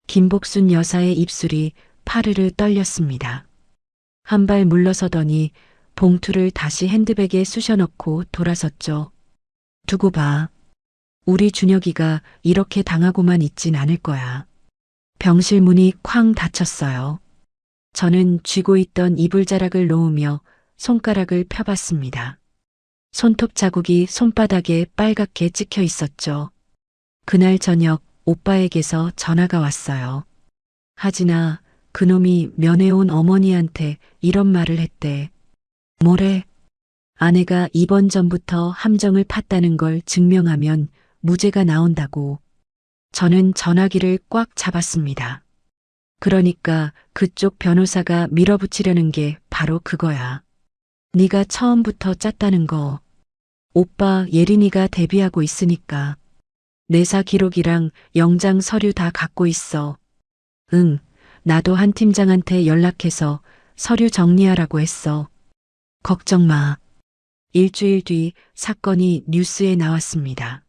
김복순 여사의 입술이 파르르 떨렸습니다. 한 발 물러서더니 봉투를 다시 핸드백에 쑤셔넣고 돌아섰죠. 두고 봐. 우리 준혁이가 이렇게 당하고만 있진 않을 거야. 병실 문이 쾅 닫혔어요. 저는 쥐고 있던 이불자락을 놓으며 손가락을 펴봤습니다. 손톱 자국이 손바닥에 빨갛게 찍혀 있었죠. 그날 저녁 오빠에게서 전화가 왔어요. 하진아, 그놈이 면회온 어머니한테 이런 말을 했대. 뭐래? 아내가 입원 전부터 함정을 팠다는 걸 증명하면 무죄가 나온다고. 저는 전화기를 꽉 잡았습니다. 그러니까 그쪽 변호사가 밀어붙이려는 게 바로 그거야. 네가 처음부터 짰다는 거. 오빠 예린이가 데뷔하고 있으니까. 내사 기록이랑 영장 서류 다 갖고 있어. 응, 나도 한 팀장한테 연락해서 서류 정리하라고 했어. 걱정 마. 일주일 뒤 사건이 뉴스에 나왔습니다.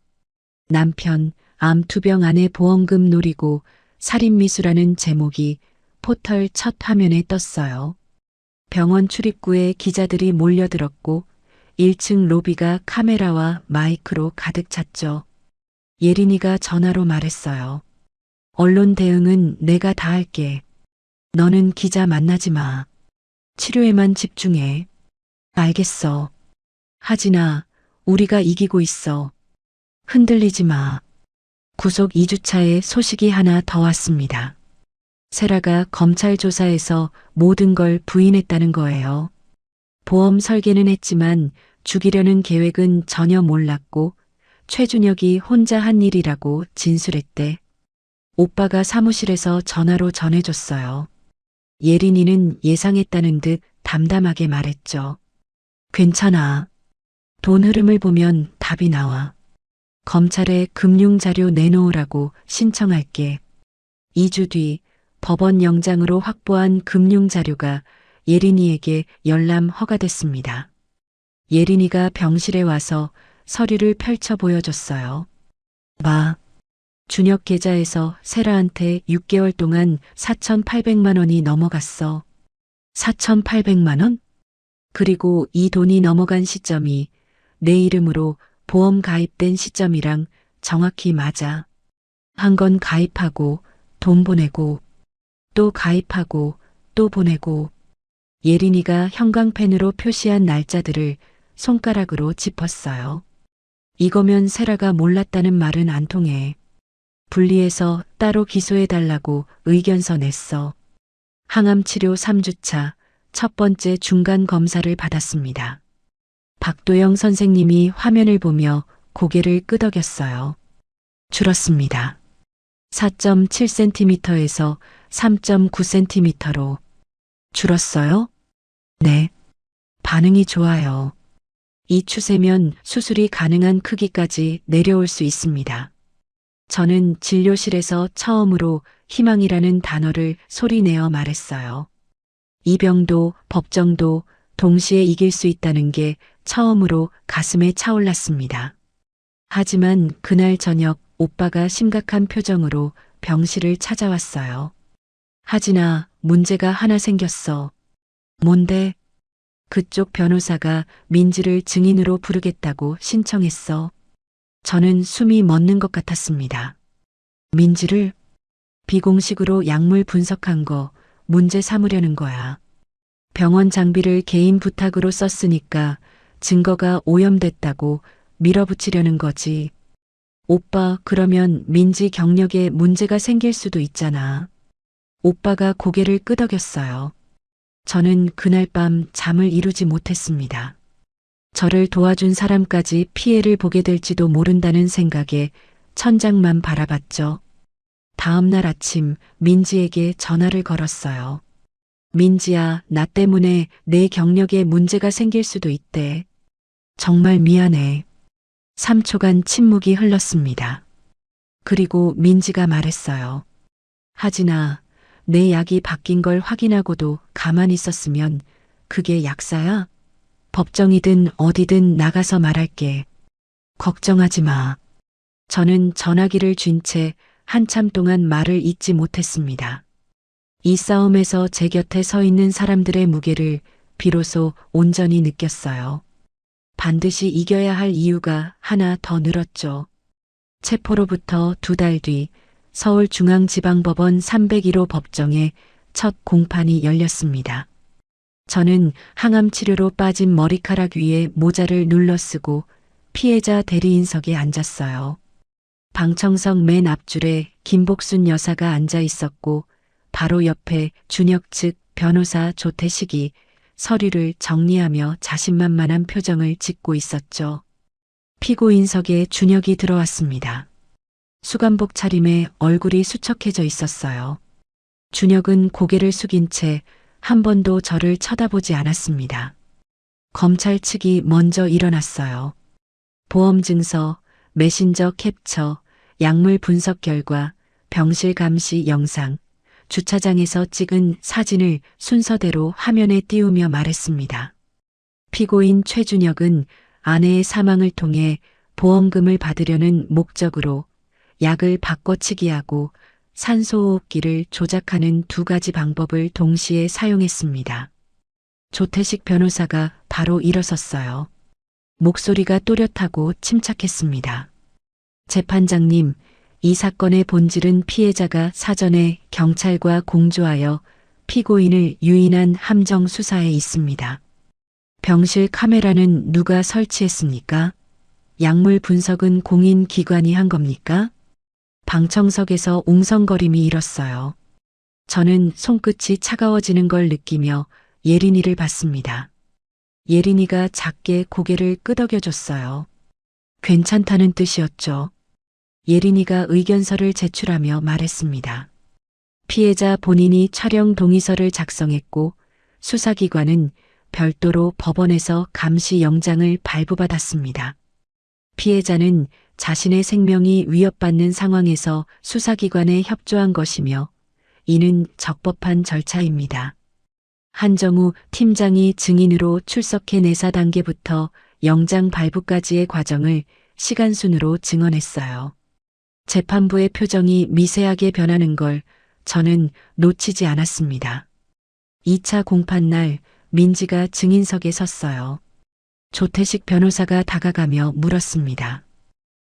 남편 암 투병 아내 보험금 노리고 살인미수라는 제목이 포털 첫 화면에 떴어요. 병원 출입구에 기자들이 몰려들었고 1층 로비가 카메라와 마이크로 가득 찼죠. 예린이가 전화로 말했어요. 언론 대응은 내가 다 할게. 너는 기자 만나지 마. 치료에만 집중해. 알겠어. 하진아, 우리가 이기고 있어. 흔들리지 마. 구속 2주차에 소식이 하나 더 왔습니다. 세라가 검찰 조사에서 모든 걸 부인했다는 거예요. 보험 설계는 했지만 죽이려는 계획은 전혀 몰랐고 최준혁이 혼자 한 일이라고 진술했대. 오빠가 사무실에서 전화로 전해줬어요. 예린이는 예상했다는 듯 담담하게 말했죠. 괜찮아. 돈 흐름을 보면 답이 나와. 검찰에 금융자료 내놓으라고 신청할게. 2주 뒤 법원 영장으로 확보한 금융자료가 예린이에게 열람 허가됐습니다. 예린이가 병실에 와서 서류를 펼쳐 보여줬어요. 마, 준혁 계좌에서 세라한테 6개월 동안 4,800만 원이 넘어갔어. 4,800만 원? 그리고 이 돈이 넘어간 시점이 내 이름으로 보험 가입된 시점이랑 정확히 맞아. 한 건 가입하고 돈 보내고 또 가입하고 또 보내고. 예린이가 형광펜으로 표시한 날짜들을 손가락으로 짚었어요. 이거면 세라가 몰랐다는 말은 안 통해. 분리해서 따로 기소해달라고 의견서 냈어. 항암치료 3주차 첫 번째 중간 검사를 받았습니다. 박도영 선생님이 화면을 보며 고개를 끄덕였어요. 줄었습니다. 4.7cm에서 3.9cm로. 줄었어요? 네. 반응이 좋아요. 이 추세면 수술이 가능한 크기까지 내려올 수 있습니다. 저는 진료실에서 처음으로 희망이라는 단어를 소리내어 말했어요. 이 병도 법정도 동시에 이길 수 있다는 게 처음으로 가슴에 차올랐습니다. 하지만 그날 저녁 오빠가 심각한 표정으로 병실을 찾아왔어요. 하진아, 문제가 하나 생겼어. 뭔데? 그쪽 변호사가 민지를 증인으로 부르겠다고 신청했어. 저는 숨이 멎는 것 같았습니다. 민지를? 비공식으로 약물 분석한 거 문제 삼으려는 거야. 병원 장비를 개인 부탁으로 썼으니까 증거가 오염됐다고 밀어붙이려는 거지. 오빠, 그러면 민지 경력에 문제가 생길 수도 있잖아. 오빠가 고개를 끄덕였어요. 저는 그날 밤 잠을 이루지 못했습니다. 저를 도와준 사람까지 피해를 보게 될지도 모른다는 생각에 천장만 바라봤죠. 다음 날 아침 민지에게 전화를 걸었어요. 민지야, 나 때문에 내 경력에 문제가 생길 수도 있대. 정말 미안해. 3초간 침묵이 흘렀습니다. 그리고 민지가 말했어요. 하진아, 내 약이 바뀐 걸 확인하고도 가만히 있었으면 그게 약사야? 법정이든 어디든 나가서 말할게. 걱정하지 마. 저는 전화기를 쥔 채 한참 동안 말을 잇지 못했습니다. 이 싸움에서 제 곁에 서 있는 사람들의 무게를 비로소 온전히 느꼈어요. 반드시 이겨야 할 이유가 하나 더 늘었죠. 체포로부터 2달 뒤 서울중앙지방법원 301호 법정에 첫 공판이 열렸습니다. 저는 항암치료로 빠진 머리카락 위에 모자를 눌러쓰고 피해자 대리인석에 앉았어요. 방청석 맨 앞줄에 김복순 여사가 앉아 있었고 바로 옆에 준혁 측 변호사 조태식이 서류를 정리하며 자신만만한 표정을 짓고 있었죠. 피고인석에 준혁이 들어왔습니다. 수감복 차림에 얼굴이 수척해져 있었어요. 준혁은 고개를 숙인 채 한 번도 저를 쳐다보지 않았습니다. 검찰 측이 먼저 일어났어요. 보험증서, 메신저 캡처, 약물 분석 결과, 병실 감시 영상, 주차장에서 찍은 사진을 순서대로 화면에 띄우며 말했습니다. 피고인 최준혁은 아내의 사망을 통해 보험금을 받으려는 목적으로 약을 바꿔치기하고 산소호흡기를 조작하는 두 가지 방법을 동시에 사용했습니다. 조태식 변호사가 바로 일어섰어요. 목소리가 또렷하고 침착했습니다. 재판장님, 이 사건의 본질은 피해자가 사전에 경찰과 공조하여 피고인을 유인한 함정 수사에 있습니다. 병실 카메라는 누가 설치했습니까? 약물 분석은 공인기관이 한 겁니까? 방청석에서 웅성거림이 일었어요. 저는 손끝이 차가워지는 걸 느끼며 예린이를 봤습니다. 예린이가 작게 고개를 끄덕여줬어요. 괜찮다는 뜻이었죠. 예린이가 의견서를 제출하며 말했습니다. 피해자 본인이 촬영 동의서를 작성했고 수사기관은 별도로 법원에서 감시 영장을 발부받았습니다. 피해자는 자신의 생명이 위협받는 상황에서 수사기관에 협조한 것이며 이는 적법한 절차입니다. 한정우 팀장이 증인으로 출석해 내사 단계부터 영장 발부까지의 과정을 시간순으로 증언했어요. 재판부의 표정이 미세하게 변하는 걸 저는 놓치지 않았습니다. 2차 공판날 민지가 증인석에 섰어요. 조태식 변호사가 다가가며 물었습니다.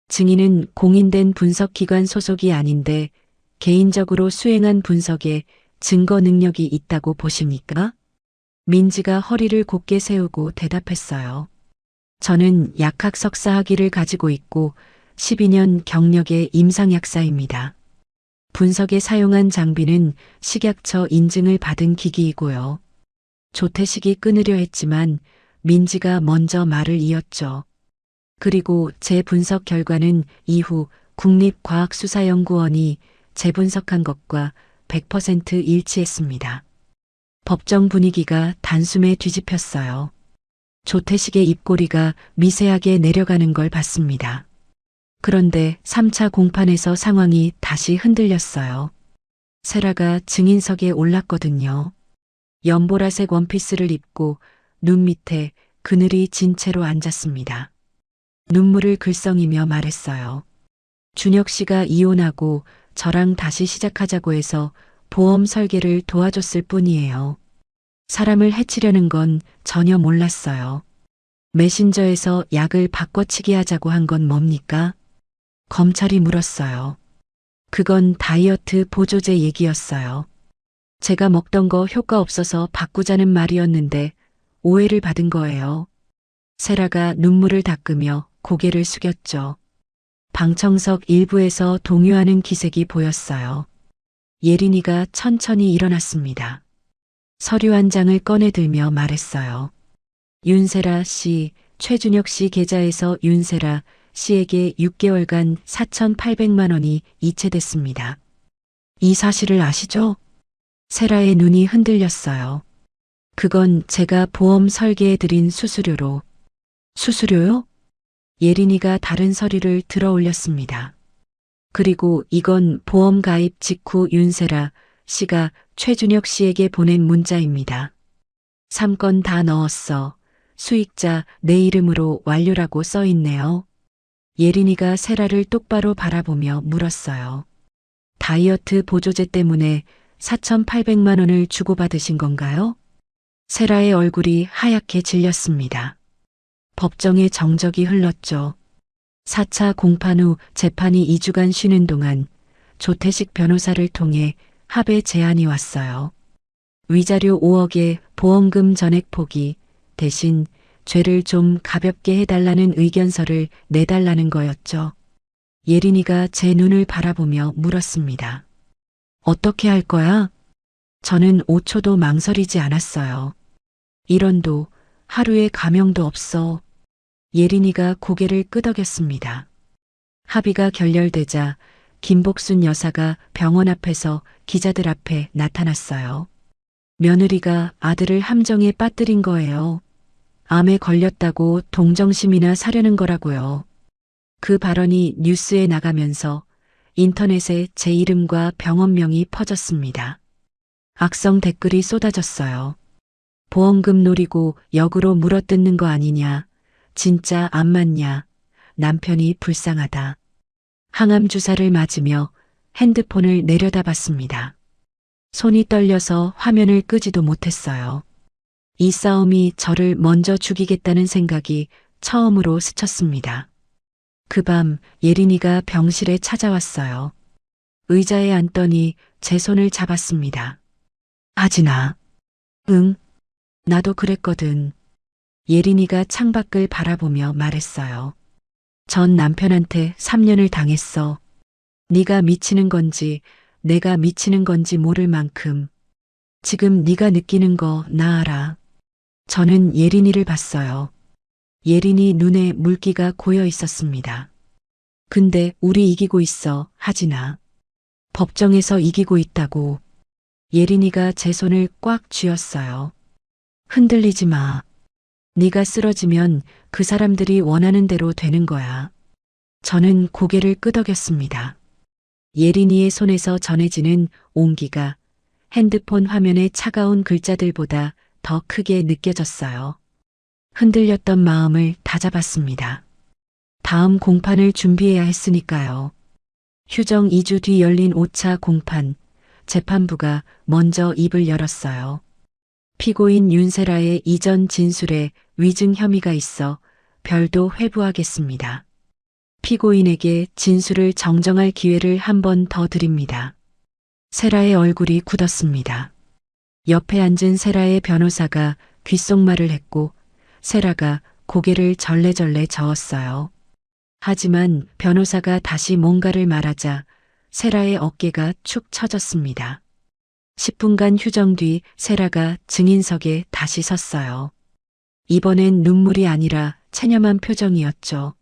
증인은 공인된 분석기관 소속이 아닌데 개인적으로 수행한 분석에 증거 능력이 있다고 보십니까? 민지가 허리를 곧게 세우고 대답했어요. 저는 약학 석사 학위를 가지고 있고 12년 경력의 임상약사입니다. 분석에 사용한 장비는 식약처 인증을 받은 기기이고요. 조태식이 끊으려 했지만 민지가 먼저 말을 이었죠. 그리고 제 분석 결과는 이후 국립과학수사연구원이 재분석한 것과 100% 일치했습니다. 법정 분위기가 단숨에 뒤집혔어요. 조태식의 입꼬리가 미세하게 내려가는 걸 봤습니다. 그런데 3차 공판에서 상황이 다시 흔들렸어요. 세라가 증인석에 올랐거든요. 연보라색 원피스를 입고 눈 밑에 그늘이 진 채로 앉았습니다. 눈물을 글썽이며 말했어요. 준혁 씨가 이혼하고 저랑 다시 시작하자고 해서 보험 설계를 도와줬을 뿐이에요. 사람을 해치려는 건 전혀 몰랐어요. 메신저에서 약을 바꿔치기 하자고 한 건 뭡니까? 검찰이 물었어요. 그건 다이어트 보조제 얘기였어요. 제가 먹던 거 효과 없어서 바꾸자는 말이었는데 오해를 받은 거예요. 세라가 눈물을 닦으며 고개를 숙였죠. 방청석 일부에서 동요하는 기색이 보였어요. 예린이가 천천히 일어났습니다. 서류 한 장을 꺼내들며 말했어요. 윤세라 씨, 최준혁 씨 계좌에서 윤세라 씨에게 6개월간 4,800만 원이 이체됐습니다. 이 사실을 아시죠? 세라의 눈이 흔들렸어요. 그건 제가 보험 설계해 드린 수수료로. 수수료요? 예린이가 다른 서류를 들어 올렸습니다. 그리고 이건 보험 가입 직후 윤세라 씨가 최준혁 씨에게 보낸 문자입니다. 3건 다 넣었어. 수익자 내 이름으로 완료라고 써 있네요. 예린이가 세라를 똑바로 바라보며 물었어요. 다이어트 보조제 때문에 4,800만 원을 주고받으신 건가요? 세라의 얼굴이 하얗게 질렸습니다. 법정에 정적이 흘렀죠. 4차 공판 후 재판이 2주간 쉬는 동안 조태식 변호사를 통해 합의 제안이 왔어요. 위자료 5억에 보험금 전액 포기 대신 죄를 좀 가볍게 해달라는 의견서를 내달라는 거였죠. 예린이가 제 눈을 바라보며 물었습니다. 어떻게 할 거야? 저는 5초도 망설이지 않았어요. 일원도 하루에 가명도 없어. 예린이가 고개를 끄덕였습니다. 합의가 결렬되자 김복순 여사가 병원 앞에서 기자들 앞에 나타났어요. 며느리가 아들을 함정에 빠뜨린 거예요. 암에 걸렸다고 동정심이나 사려는 거라고요. 그 발언이 뉴스에 나가면서 인터넷에 제 이름과 병원명이 퍼졌습니다. 악성 댓글이 쏟아졌어요. 보험금 노리고 역으로 물어뜯는 거 아니냐. 진짜 안 맞냐. 남편이 불쌍하다. 항암 주사를 맞으며 핸드폰을 내려다봤습니다. 손이 떨려서 화면을 끄지도 못했어요. 이 싸움이 저를 먼저 죽이겠다는 생각이 처음으로 스쳤습니다. 그 밤 예린이가 병실에 찾아왔어요. 의자에 앉더니 제 손을 잡았습니다. 하진아. 응, 나도 그랬거든. 예린이가 창밖을 바라보며 말했어요. 전 남편한테 3년을 당했어. 네가 미치는 건지 내가 미치는 건지 모를 만큼. 지금 네가 느끼는 거 나 알아. 저는 예린이를 봤어요. 예린이 눈에 물기가 고여 있었습니다. 근데 우리 이기고 있어, 하진아. 법정에서 이기고 있다고. 예린이가 제 손을 꽉 쥐었어요. 흔들리지 마. 네가 쓰러지면 그 사람들이 원하는 대로 되는 거야. 저는 고개를 끄덕였습니다. 예린이의 손에서 전해지는 온기가 핸드폰 화면의 차가운 글자들보다 더 크게 느껴졌어요. 흔들렸던 마음을 다잡았습니다. 다음 공판을 준비해야 했으니까요. 휴정 2주 뒤 열린 5차 공판, 재판부가 먼저 입을 열었어요. 피고인 윤세라의 이전 진술에 위증 혐의가 있어 별도 회부하겠습니다. 피고인에게 진술을 정정할 기회를 한 번 더 드립니다. 세라의 얼굴이 굳었습니다. 옆에 앉은 세라의 변호사가 귓속말을 했고 세라가 고개를 절레절레 저었어요. 하지만 변호사가 다시 뭔가를 말하자 세라의 어깨가 축 처졌습니다. 10분간 휴정 뒤 세라가 증인석에 다시 섰어요. 이번엔 눈물이 아니라 체념한 표정이었죠.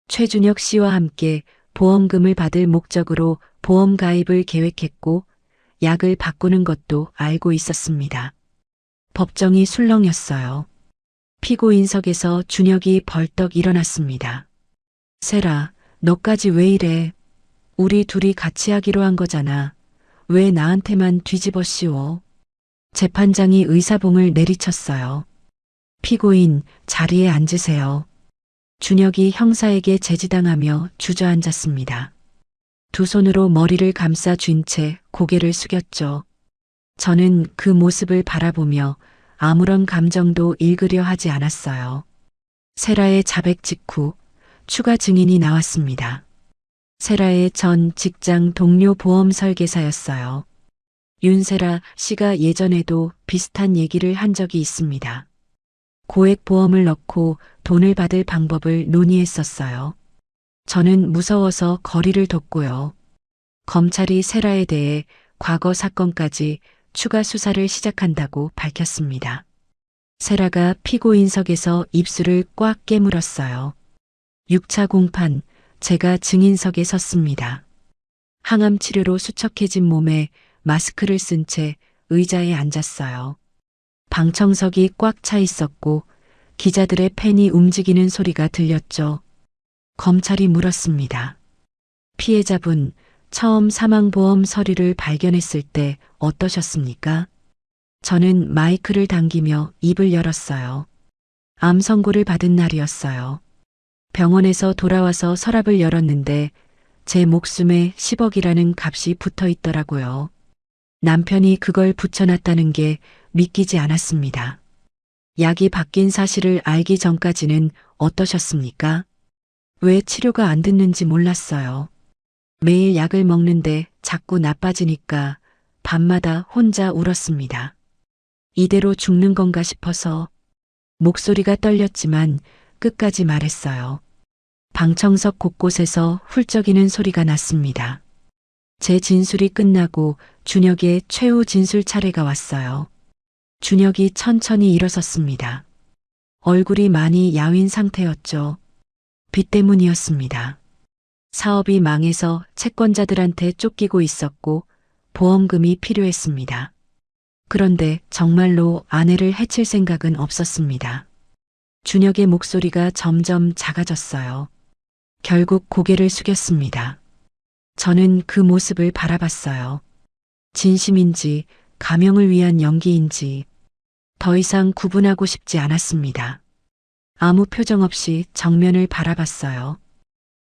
최준혁 씨와 함께 보험금을 받을 목적으로 보험 가입을 계획했고 약을 바꾸는 것도 알고 있었습니다. 법정이 술렁였어요. 피고인석에서 준혁이 벌떡 일어났습니다. 세라, 너까지 왜 이래? 우리 둘이 같이 하기로 한 거잖아. 왜 나한테만 뒤집어 씌워? 재판장이 의사봉을 내리쳤어요. 피고인, 자리에 앉으세요. 준혁이 형사에게 제지당하며 주저앉았습니다. 두 손으로 머리를 감싸 쥔 채 고개를 숙였죠. 저는 그 모습을 바라보며 아무런 감정도 읽으려 하지 않았어요. 세라의 자백 직후 추가 증인이 나왔습니다. 세라의 전 직장 동료 보험 설계사였어요. 윤세라 씨가 예전에도 비슷한 얘기를 한 적이 있습니다. 고액 보험을 넣고 돈을 받을 방법을 논의했었어요. 저는 무서워서 거리를 뒀고요. 검찰이 세라에 대해 과거 사건까지 추가 수사를 시작한다고 밝혔습니다. 세라가 피고인석에서 입술을 꽉 깨물었어요. 6차 공판, 제가 증인석에 섰습니다. 항암 치료로 수척해진 몸에 마스크를 쓴 채 의자에 앉았어요. 방청석이 꽉 차 있었고 기자들의 펜이 움직이는 소리가 들렸죠. 검찰이 물었습니다. 피해자분, 처음 사망보험 서류를 발견했을 때 어떠셨습니까? 저는 마이크를 당기며 입을 열었어요. 암 선고를 받은 날이었어요. 병원에서 돌아와서 서랍을 열었는데 제 목숨에 10억이라는 값이 붙어 있더라고요. 남편이 그걸 붙여놨다는 게 믿기지 않았습니다. 약이 바뀐 사실을 알기 전까지는 어떠셨습니까? 왜 치료가 안 듣는지 몰랐어요. 매일 약을 먹는데 자꾸 나빠지니까 밤마다 혼자 울었습니다. 이대로 죽는 건가 싶어서 목소리가 떨렸지만 끝까지 말했어요. 방청석 곳곳에서 훌쩍이는 소리가 났습니다. 제 진술이 끝나고 준혁의 최후 진술 차례가 왔어요. 준혁이 천천히 일어섰습니다. 얼굴이 많이 야윈 상태였죠. 빚 때문이었습니다. 사업이 망해서 채권자들한테 쫓기고 있었고 보험금이 필요했습니다. 그런데 정말로 아내를 해칠 생각은 없었습니다. 준혁의 목소리가 점점 작아졌어요. 결국 고개를 숙였습니다. 저는 그 모습을 바라봤어요. 진심인지 가명을 위한 연기인지 더 이상 구분하고 싶지 않았습니다. 아무 표정 없이 정면을 바라봤어요.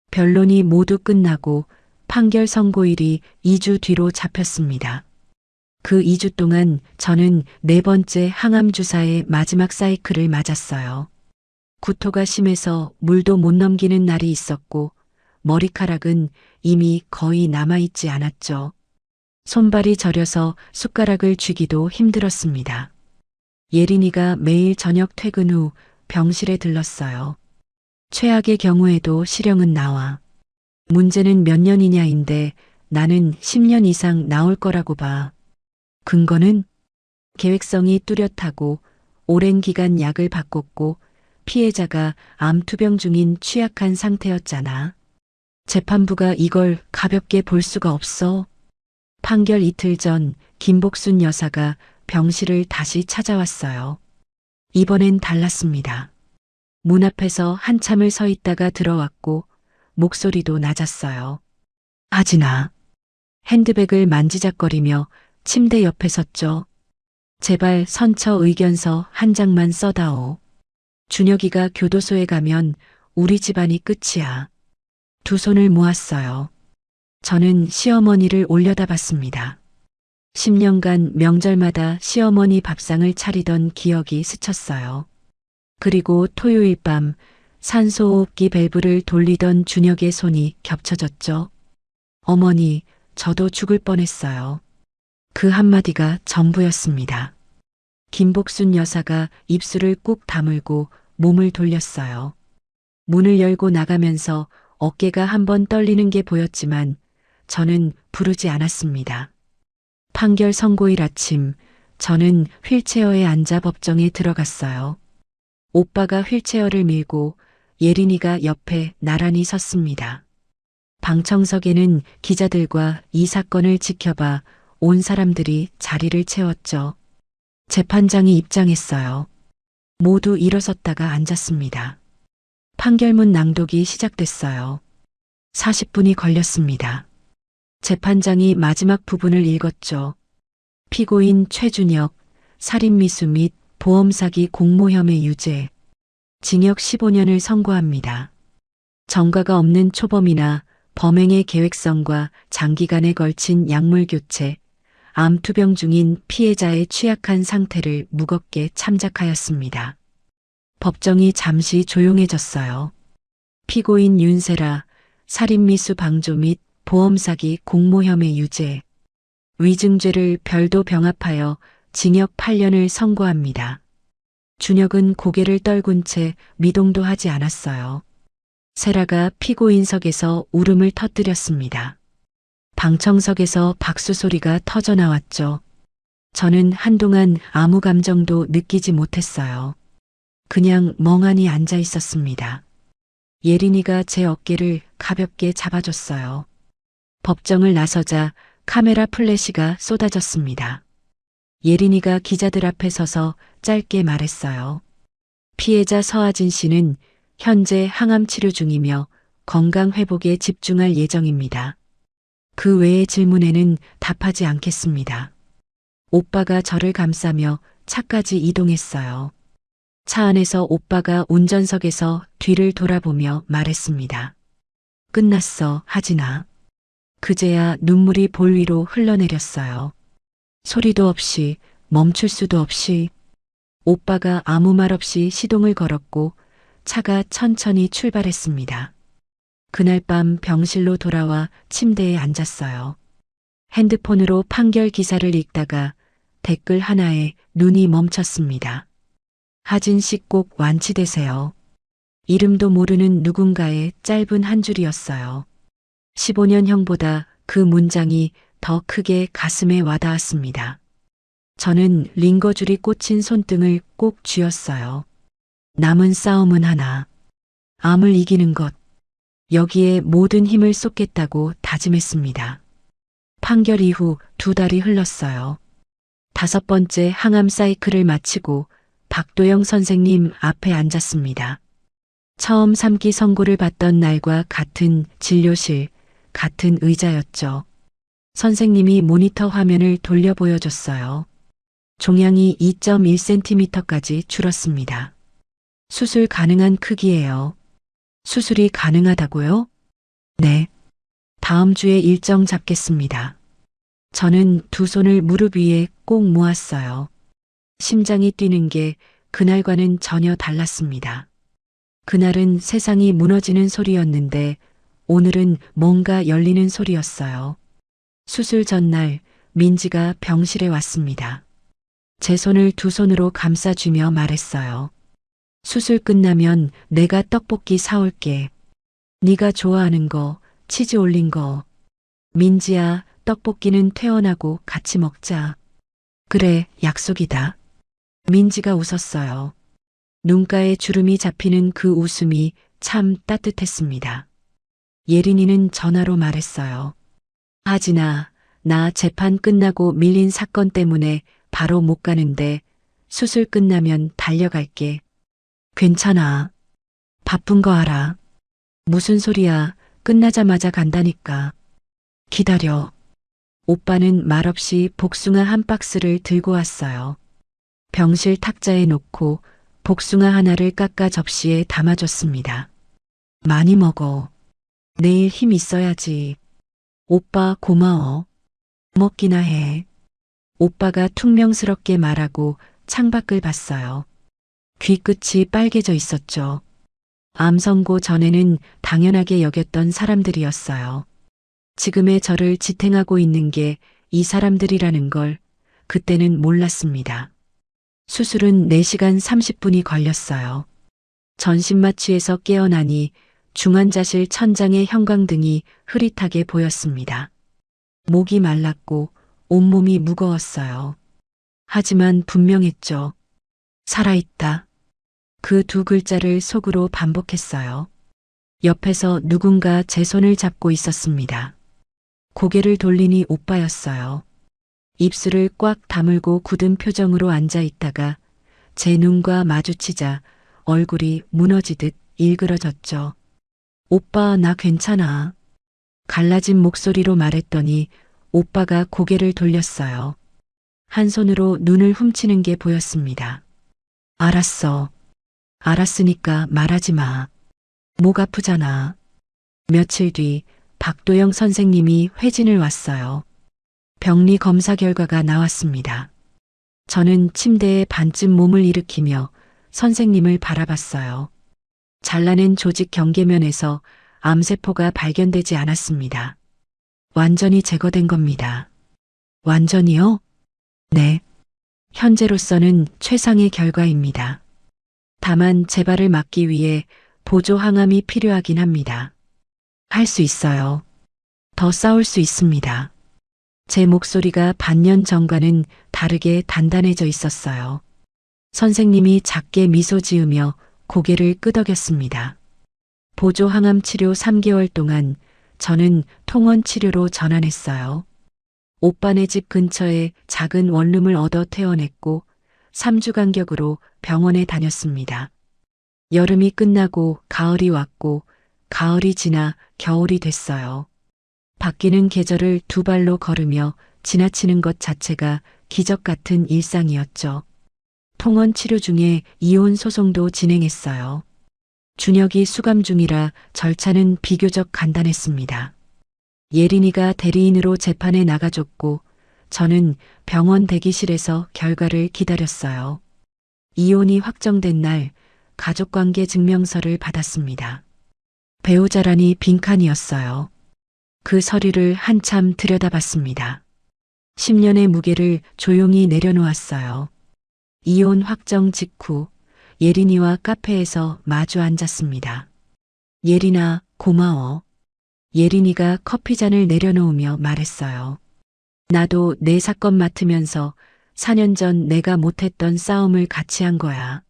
변론이 모두 끝나고 판결 선고일이 2주 뒤로 잡혔습니다. 그 2주 동안 저는 네 번째 항암 주사의 마지막 사이클을 맞았어요. 구토가 심해서 물도 못 넘기는 날이 있었고 머리카락은 이미 거의 남아있지 않았죠. 손발이 저려서 숟가락을 쥐기도 힘들었습니다. 예린이가 매일 저녁 퇴근 후 병실에 들렀어요. 최악의 경우에도 실형은 나와. 문제는 몇 년이냐인데 나는 10년 이상 나올 거라고 봐. 근거는 계획성이 뚜렷하고 오랜 기간 약을 바꿨고 피해자가 암 투병 중인 취약한 상태였잖아. 재판부가 이걸 가볍게 볼 수가 없어. 판결 이틀 전 김복순 여사가 병실을 다시 찾아왔어요. 이번엔 달랐습니다. 문 앞에서 한참을 서 있다가 들어왔고 목소리도 낮았어요. 하진아. 핸드백을 만지작거리며 침대 옆에 섰죠. 제발 선처 의견서 한 장만 써다오. 준혁이가 교도소에 가면 우리 집안이 끝이야. 두 손을 모았어요. 저는 시어머니를 올려다봤습니다. 10년간 명절마다 시어머니 밥상을 차리던 기억이 스쳤어요. 그리고 토요일 밤 산소호흡기 밸브를 돌리던 준혁의 손이 겹쳐졌죠. 어머니, 저도 죽을 뻔했어요. 그 한마디가 전부였습니다. 김복순 여사가 입술을 꾹 다물고 몸을 돌렸어요. 문을 열고 나가면서 어깨가 한번 떨리는 게 보였지만 저는 부르지 않았습니다. 판결 선고일 아침, 저는 휠체어에 앉아 법정에 들어갔어요. 오빠가 휠체어를 밀고 예린이가 옆에 나란히 섰습니다. 방청석에는 기자들과 이 사건을 지켜봐 온 사람들이 자리를 채웠죠. 재판장이 입장했어요. 모두 일어섰다가 앉았습니다. 판결문 낭독이 시작됐어요. 40분이 걸렸습니다. 재판장이 마지막 부분을 읽었죠. 피고인 최준혁, 살인미수 및 보험사기 공모혐의 유죄, 징역 15년을 선고합니다. 전과가 없는 초범이나 범행의 계획성과 장기간에 걸친 약물 교체, 암 투병 중인 피해자의 취약한 상태를 무겁게 참작하였습니다. 법정이 잠시 조용해졌어요. 피고인 윤세라, 살인미수 방조 및 보험사기 공모혐의 유죄, 위증죄를 별도 병합하여 징역 8년을 선고합니다. 준혁은 고개를 떨군 채 미동도 하지 않았어요. 세라가 피고인석에서 울음을 터뜨렸습니다. 방청석에서 박수 소리가 터져 나왔죠. 저는 한동안 아무 감정도 느끼지 못했어요. 그냥 멍하니 앉아 있었습니다. 예린이가 제 어깨를 가볍게 잡아줬어요. 법정을 나서자 카메라 플래시가 쏟아졌습니다. 예린이가 기자들 앞에 서서 짧게 말했어요. 피해자 서아진 씨는 현재 항암 치료 중이며 건강 회복에 집중할 예정입니다. 그 외의 질문에는 답하지 않겠습니다. 오빠가 저를 감싸며 차까지 이동했어요. 차 안에서 오빠가 운전석에서 뒤를 돌아보며 말했습니다. 끝났어, 하진아. 그제야 눈물이 볼 위로 흘러내렸어요. 소리도 없이 멈출 수도 없이 오빠가 아무 말 없이 시동을 걸었고 차가 천천히 출발했습니다. 그날 밤 병실로 돌아와 침대에 앉았어요. 핸드폰으로 판결 기사를 읽다가 댓글 하나에 눈이 멈췄습니다. 하진 씨 꼭 완치되세요. 이름도 모르는 누군가의 짧은 한 줄이었어요. 15년형보다 그 문장이 더 크게 가슴에 와닿았습니다. 저는 링거줄이 꽂힌 손등을 꼭 쥐었어요. 남은 싸움은 하나. 암을 이기는 것. 여기에 모든 힘을 쏟겠다고 다짐했습니다. 판결 이후 2달이 흘렀어요. 5번째 항암 사이클을 마치고 박도영 선생님 앞에 앉았습니다. 처음 3기 선고를 받던 날과 같은 진료실, 같은 의자였죠. 선생님이 모니터 화면을 돌려 보여줬어요. 종양이 2.1cm까지 줄었습니다. 수술 가능한 크기예요. 수술이 가능하다고요? 네. 다음 주에 일정 잡겠습니다. 저는 두 손을 무릎 위에 꼭 모았어요. 심장이 뛰는 게 그날과는 전혀 달랐습니다. 그날은 세상이 무너지는 소리였는데 오늘은 뭔가 열리는 소리였어요. 수술 전날 민지가 병실에 왔습니다. 제 손을 두 손으로 감싸주며 말했어요. 수술 끝나면 내가 떡볶이 사올게. 네가 좋아하는 거, 치즈 올린 거. 민지야, 떡볶이는 퇴원하고 같이 먹자. 그래, 약속이다. 민지가 웃었어요. 눈가에 주름이 잡히는 그 웃음이 참 따뜻했습니다. 예린이는 전화로 말했어요. 하진아, 나 재판 끝나고 밀린 사건 때문에 바로 못 가는데 수술 끝나면 달려갈게. 괜찮아. 바쁜 거 알아. 무슨 소리야. 끝나자마자 간다니까. 기다려. 오빠는 말없이 복숭아 한 박스를 들고 왔어요. 병실 탁자에 놓고 복숭아 하나를 깎아 접시에 담아줬습니다. 많이 먹어. 내일 힘 있어야지. 오빠 고마워. 먹기나 해. 오빠가 퉁명스럽게 말하고 창밖을 봤어요. 귀끝이 빨개져 있었죠. 암 선고 전에는 당연하게 여겼던 사람들이었어요. 지금의 저를 지탱하고 있는 게 이 사람들이라는 걸 그때는 몰랐습니다. 수술은 4시간 30분이 걸렸어요. 전신마취에서 깨어나니 중환자실 천장의 형광등이 흐릿하게 보였습니다. 목이 말랐고 온몸이 무거웠어요. 하지만 분명했죠. 살아있다. 그 두 글자를 속으로 반복했어요. 옆에서 누군가 제 손을 잡고 있었습니다. 고개를 돌리니 오빠였어요. 입술을 꽉 다물고 굳은 표정으로 앉아 있다가 제 눈과 마주치자 얼굴이 무너지듯 일그러졌죠. 오빠, 나 괜찮아. 갈라진 목소리로 말했더니 오빠가 고개를 돌렸어요. 한 손으로 눈을 훔치는 게 보였습니다. 알았어. 알았으니까 말하지 마. 목 아프잖아. 며칠 뒤 박도영 선생님이 회진을 왔어요. 병리 검사 결과가 나왔습니다. 저는 침대에 반쯤 몸을 일으키며 선생님을 바라봤어요. 잘라낸 조직 경계면에서 암세포가 발견되지 않았습니다. 완전히 제거된 겁니다. 완전히요? 네. 현재로서는 최상의 결과입니다. 다만 재발을 막기 위해 보조 항암이 필요하긴 합니다. 할 수 있어요. 더 싸울 수 있습니다. 제 목소리가 반년 전과는 다르게 단단해져 있었어요. 선생님이 작게 미소 지으며 고개를 끄덕였습니다. 보조 항암 치료 3개월 동안 저는 통원 치료로 전환했어요. 오빠네 집 근처에 작은 원룸을 얻어 퇴원했고 3주 간격으로 병원에 다녔습니다. 여름이 끝나고 가을이 왔고 가을이 지나 겨울이 됐어요. 바뀌는 계절을 두 발로 걸으며 지나치는 것 자체가 기적 같은 일상이었죠. 통원 치료 중에 이혼 소송도 진행했어요. 준혁이 수감 중이라 절차는 비교적 간단했습니다. 예린이가 대리인으로 재판에 나가줬고 저는 병원 대기실에서 결과를 기다렸어요. 이혼이 확정된 날 가족관계 증명서를 받았습니다. 배우자란이 빈칸이었어요. 그 서류를 한참 들여다봤습니다. 10년의 무게를 조용히 내려놓았어요. 이혼 확정 직후 예린이와 카페에서 마주 앉았습니다. 예린아, 고마워. 예린이가 커피잔을 내려놓으며 말했어요. 나도 내 사건 맡으면서 4년 전 내가 못했던 싸움을 같이 한 거야.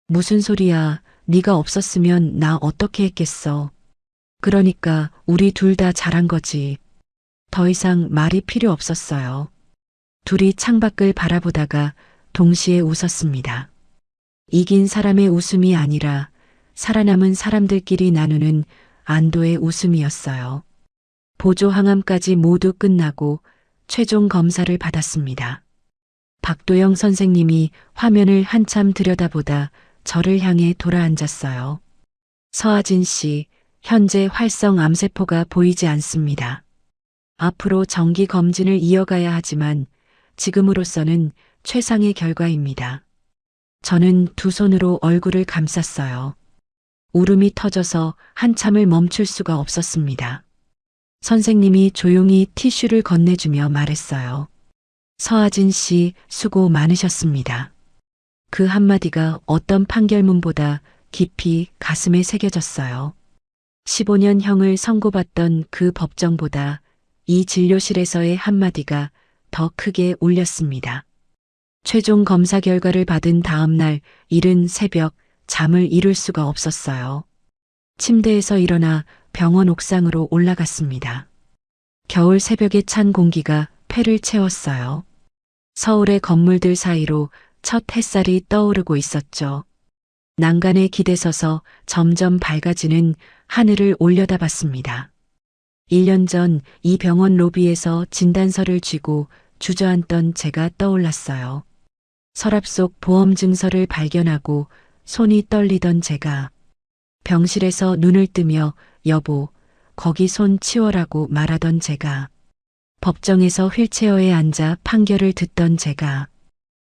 무슨 소리야. 네가 없었으면 나 어떻게 했겠어. 그러니까 우리 둘 다 잘한 거지. 더 이상 말이 필요 없었어요. 둘이 창밖을 바라보다가 동시에 웃었습니다. 이긴 사람의 웃음이 아니라 살아남은 사람들끼리 나누는 안도의 웃음이었어요. 보조 항암까지 모두 끝나고 최종 검사를 받았습니다. 박도영 선생님이 화면을 한참 들여다보다 저를 향해 돌아앉았어요. 서아진 씨, 현재 활성 암세포가 보이지 않습니다. 앞으로 정기 검진을 이어가야 하지만 지금으로서는 최상의 결과입니다. 저는 두 손으로 얼굴을 감쌌어요. 울음이 터져서 한참을 멈출 수가 없었습니다. 선생님이 조용히 티슈를 건네주며 말했어요. 서아진 씨, 수고 많으셨습니다. 그 한마디가 어떤 판결문보다 깊이 가슴에 새겨졌어요. 15년형을 선고받던 그 법정보다 이 진료실에서의 한마디가 더 크게 울렸습니다. 최종 검사 결과를 받은 다음 날 이른 새벽 잠을 이룰 수가 없었어요. 침대에서 일어나 병원 옥상으로 올라갔습니다. 겨울 새벽의 찬 공기가 폐를 채웠어요. 서울의 건물들 사이로 첫 햇살이 떠오르고 있었죠. 난간에 기대서서 점점 밝아지는 하늘을 올려다봤습니다. 1년 전 이 병원 로비에서 진단서를 쥐고 주저앉던 제가 떠올랐어요. 서랍 속 보험 증서를 발견하고 손이 떨리던 제가 병실에서 눈을 뜨며 여보, 거기 손 치워라고 말하던 제가 법정에서 휠체어에 앉아 판결을 듣던 제가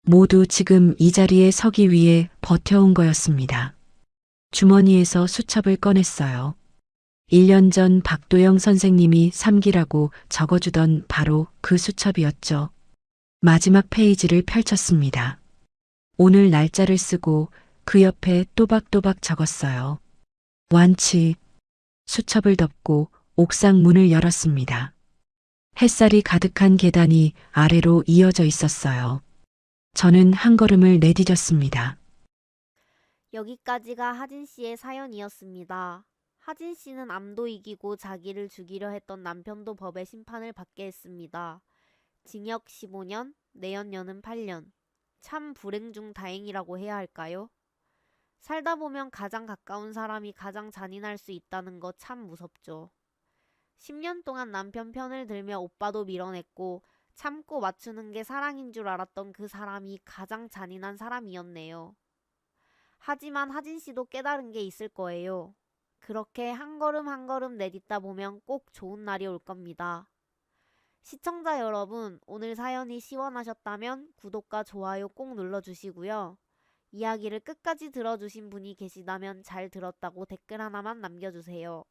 모두 지금 이 자리에 서기 위해 버텨온 거였습니다. 주머니에서 수첩을 꺼냈어요. 1년 전 박도영 선생님이 3기라고 적어주던 바로 그 수첩이었죠. 마지막 페이지를 펼쳤습니다. 오늘 날짜를 쓰고 그 옆에 또박또박 적었어요. 완치. 수첩을 덮고 옥상 문을 열었습니다. 햇살이 가득한 계단이 아래로 이어져 있었어요. 저는 한 걸음을 내디뎠습니다. 여기까지가 하진 씨의 사연이었습니다. 하진 씨는 암도 이기고 자기를 죽이려 했던 남편도 법의 심판을 받게 했습니다. 징역 15년, 내연녀는 8년. 참 불행 중 다행이라고 해야 할까요? 살다 보면 가장 가까운 사람이 가장 잔인할 수 있다는 거 참 무섭죠. 10년 동안 남편 편을 들며 오빠도 밀어냈고 참고 맞추는 게 사랑인 줄 알았던 그 사람이 가장 잔인한 사람이었네요. 하지만 하진 씨도 깨달은 게 있을 거예요. 그렇게 한 걸음 한 걸음 내딛다 보면 꼭 좋은 날이 올 겁니다. 시청자 여러분, 오늘 사연이 시원하셨다면 구독과 좋아요 꼭 눌러주시고요. 이야기를 끝까지 들어주신 분이 계시다면 잘 들었다고 댓글 하나만 남겨주세요.